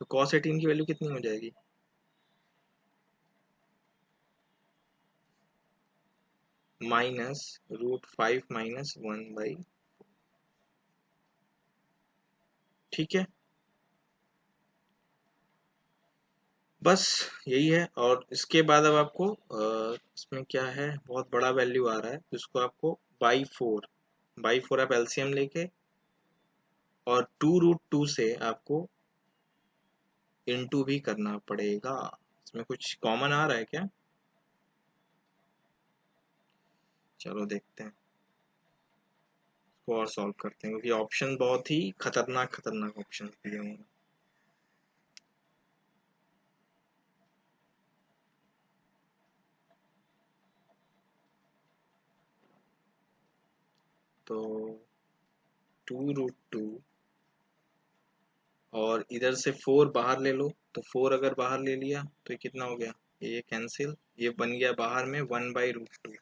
तो cos 18 की वैल्यू कितनी हो जाएगी, -√5 - 1/। ठीक है, बस यही है। और इसके बाद अब आपको इसमें क्या है, बहुत बड़ा वैल्यू आ रहा है, तो इसको आपको बाई फोर आप एलसीएम लेके और 2√2 से आपको इनटू भी करना पड़ेगा। इसमें कुछ कॉमन आ रहा है क्या, चलो देखते हैं, इसको और सॉल्व करते हैं, क्योंकि ऑप्शन बहुत ही खतरनाक खतरनाक ऑप्शन दिए हुए हैं। तो 2√2 और इधर से 4 बाहर ले लो, तो 4 अगर बाहर ले लिया तो ये कितना हो गया, ये कैंसिल, ये बन गया बाहर में 1/√2।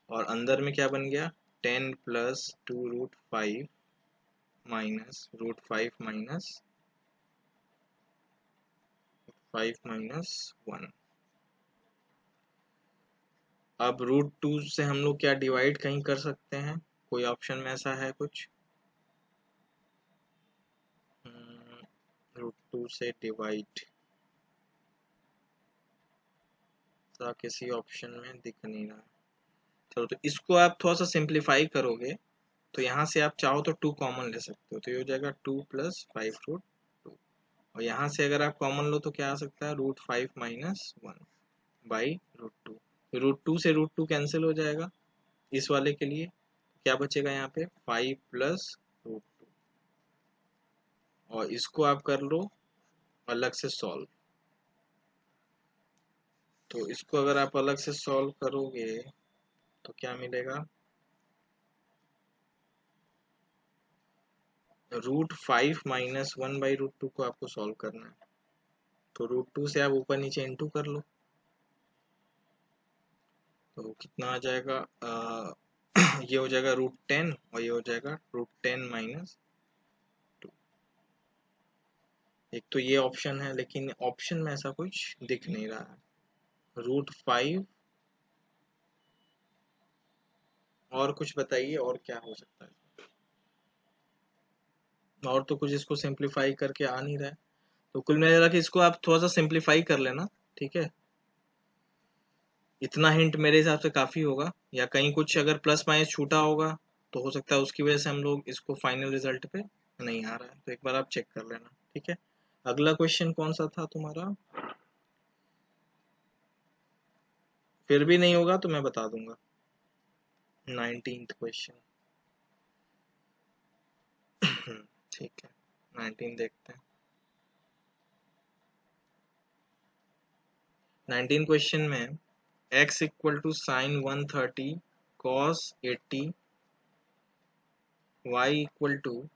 और अंदर में क्या बन गया, 10 + 2√5 माइनस √5 माइनस 5 - 1। अब √2 से हम लोग क्या डिवाइड कहीं कर सकते हैं, कोई ऑप्शन में ऐसा है कुछ, √2 से डिवाइड किसी ऑप्शन में दिख नहीं रहा। चलो, तो इसको आप थोड़ा सा सिंप्लीफाई करोगे, तो यहाँ से आप चाहो तो 2 कॉमन ले सकते हो, तो ये हो जाएगा 2 + 5√2। और यहाँ से अगर आप कॉमन लो तो क्या आ सकता है, √5 - 1/√2। √2 से √2 कैंसिल हो जाएगा इस वाले के लिए, क्या बचेगा यहाँ पे, 5 + √2। और इसको आप कर लो अलग से सॉल्व। तो इसको अगर आप अलग से सॉल्व करोगे तो क्या मिलेगा, √5 - 1/√2 को आपको सॉल्व करना है, तो √2 से आप ऊपर नीचे इंटू कर लो, तो कितना आ जाएगा, ये हो जाएगा √10 और ये हो जाएगा √10 - 2। एक तो ये ऑप्शन है, लेकिन ऑप्शन में ऐसा कुछ दिख नहीं रहा है। √5 और कुछ बताइए, और क्या हो सकता है? और तो कुछ इसको सिंप्लीफाई करके आ नहीं रहा है, तो कुल मिला के इसको आप थोड़ा सा सिंप्लीफाई कर लेना, ठीक है। इतना हिंट मेरे हिसाब से काफी होगा, या कहीं कुछ अगर प्लस माइनस छूटा होगा तो हो सकता है उसकी वजह से हम लोग इसको फाइनल रिजल्ट पे नहीं आ रहा है, तो एक बार आप चेक कर लेना, ठीक है। अगला क्वेश्चन कौन सा था तुम्हारा? फिर भी नहीं होगा तो मैं बता दूंगा। 19th question. ठीक है, 19 देखते हैं। 19 क्वेश्चन में x equal to sine 130 cos 80, y equal to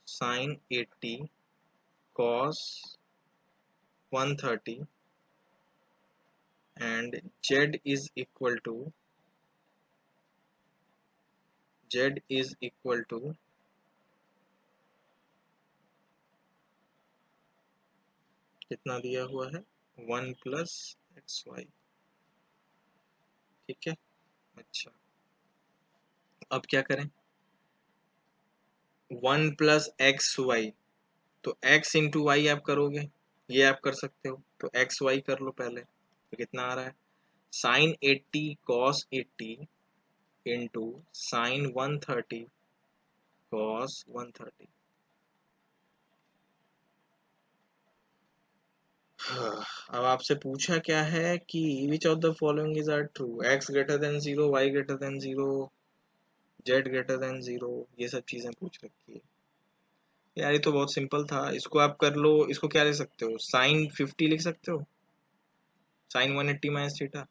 sine 80 cos 130 and z is equal to कितना दिया हुआ है? 1 प्लस एक्स वाई, ठीक है। अच्छा, अब क्या करें? 1 प्लस एक्स वाई, तो x इंटू वाई आप करोगे, ये आप कर सकते हो, तो एक्स वाई कर लो पहले, तो कितना आ रहा है? Sine 80 cos 80 into sine 130 cos 130। अब आपसे पूछा क्या है कि which of the following is are true, x greater than 0, y greater than 0, z greater than 0, ये सब चीजें पूछ रखी है यार। ये तो बहुत सिंपल था, इसको आप कर लो। इसको क्या लिख सकते हो? साइन 50 लिख सकते हो, साइन 180 माइनस थीटा।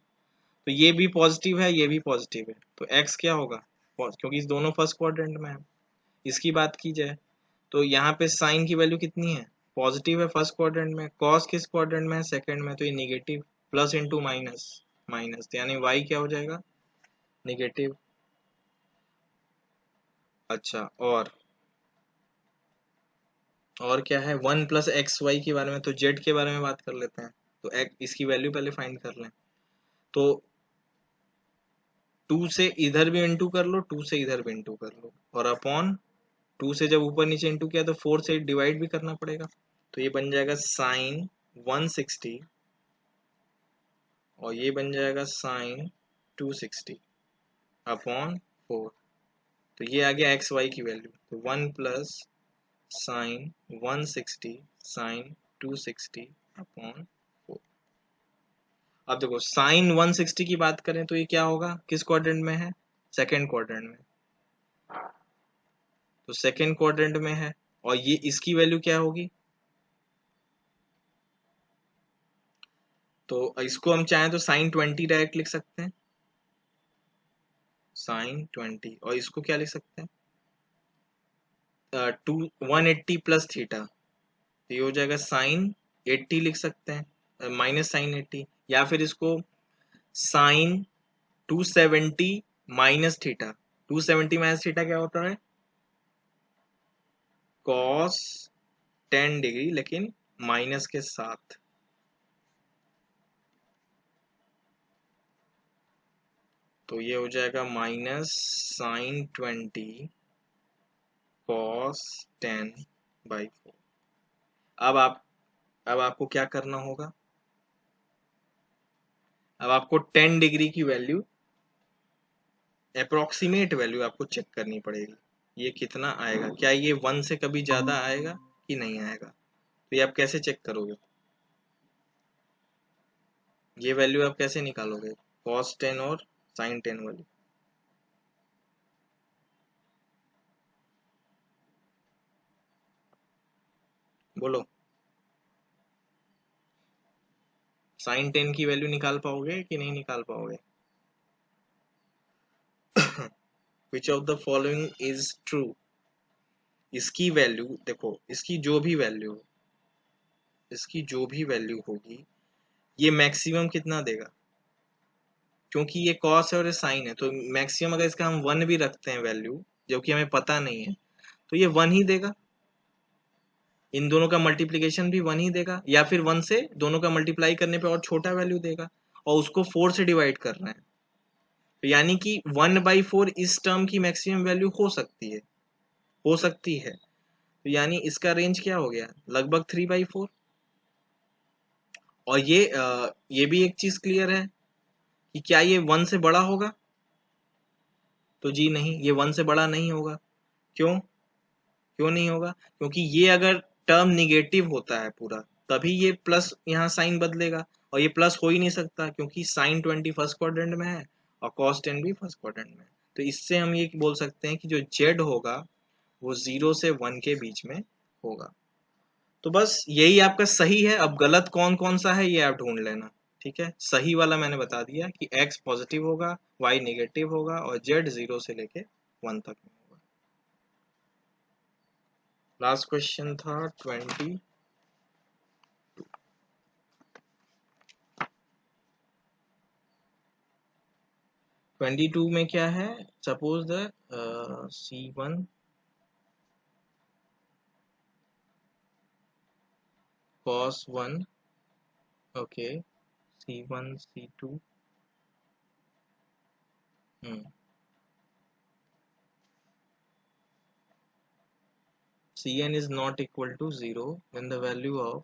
तो ये भी पॉजिटिव है, ये भी पॉजिटिव है, तो x क्या होगा? क्योंकि इस दोनों फर्स्ट क्वाड्रेंट में है। इसकी बात की जाए तो यहाँ पे साइन की वैल्यू कितनी है? पॉजिटिव है फर्स्ट क्वाड्रेंट में, कॉस किस क्वाड्रेंट में है? सेकंड में, तो ये negative, plus into minus minus, यानी y क्या हो जाएगा? निगेटिव। अच्छा, और क्या है? 1 प्लस एक्स वाई के बारे में, तो z के बारे में बात कर लेते हैं। तो इसकी वैल्यू पहले फाइंड कर लें, तो 2 से इधर भी इंटू कर लो, 2 से इधर भी इंटू कर लो, और अपॉन 2 से जब ऊपर नीचे इंटू किया तो 4 से डिवाइड भी करना पड़ेगा, तो ये बन जाएगा साइन 160 और ये बन जाएगा साइन 260 अपॉन 4। तो ये आ गया एक्स वाई की वैल्यू, तो 1 प्लस साइन 160 साइन 260 अपॉन 4। अब देखो साइन 160 की बात करें तो ये क्या होगा? किस क्वाड्रेंट में है? सेकेंड क्वाड्रेंट में, तो सेकेंड क्वाड्रेंट में है, और ये इसकी वैल्यू क्या होगी? तो इसको हम चाहें तो साइन 20 डायरेक्ट लिख सकते हैं, साइन 20, और इसको क्या लिख सकते हैं? 180 प्लस थीटा, तो ये हो जाएगा साइन 80 लिख सकते हैं, माइनस साइन 80, या फिर इसको sine 270 minus theta. 270 minus theta क्या होता है? कॉस 10 डिग्री, लेकिन माइनस के साथ। तो ये हो जाएगा माइनस साइन 20 कॉस 10/4। अब आपको क्या करना होगा? अब आपको 10 डिग्री की वैल्यू, अप्रोक्सीमेट वैल्यू आपको चेक करनी पड़ेगी, ये कितना आएगा? क्या ये 1 से कभी ज्यादा आएगा कि नहीं आएगा? तो ये आप कैसे चेक करोगे? ये वैल्यू आप कैसे निकालोगे, cos 10 और sin 10 वाली? बोलो, sin 10 की वैल्यू निकाल पाओगे कि नहीं निकाल पाओगे? Which of the following is true? इसकी वैल्यू देखो, इसकी जो भी वैल्यू होगी, ये मैक्सिमम कितना देगा? क्योंकि ये कॉस है और ये साइन है, तो मैक्सिमम अगर इसका हम 1 भी रखते हैं वैल्यू, जो कि हमें पता नहीं है, तो ये 1 ही देगा। इन दोनों का मल्टीप्लीकेशन भी 1 ही देगा, या फिर 1 से दोनों का मल्टीप्लाई करने पे और छोटा वैल्यू देगा, और उसको 4 से डिवाइड कर रहे हैं, तो यानी कि 1/4 इस टर्म की मैक्सिमम वैल्यू हो सकती है, हो सकती है। तो यानी इसका रेंज क्या हो गया, लगभग 3/4। और ये भी एक चीज क्लियर है कि क्या ये 1 से बड़ा होगा, तो जी नहीं, ये 1 से बड़ा नहीं होगा। क्यों, क्यों नहीं होगा, क्योंकि ये अगर टर्म निगेटिव होता है पूरा, तभी ये प्लस यहाँ साइन बदलेगा, और ये प्लस हो ही नहीं सकता क्योंकि साइन 20 फर्स्ट क्वाड्रेंट में है और कॉस 10 भी फर्स्ट क्वाड्रेंट में है। तो इससे हम ये बोल सकते हैं कि जो जेड होगा वो 0 से 1 के बीच में होगा। तो बस यही आपका सही है। अब गलत कौन कौन सा है ये आप ढूंढ लेना, ठीक है। सही वाला मैंने बता दिया कि x पॉजिटिव होगा, y नेगेटिव होगा और z 0 से लेके 1 तक में होगा। लास्ट क्वेश्चन था 22 में क्या है, suppose the C1 cos 1, okay, C1 C2, Cn is not equal to 0 when the value of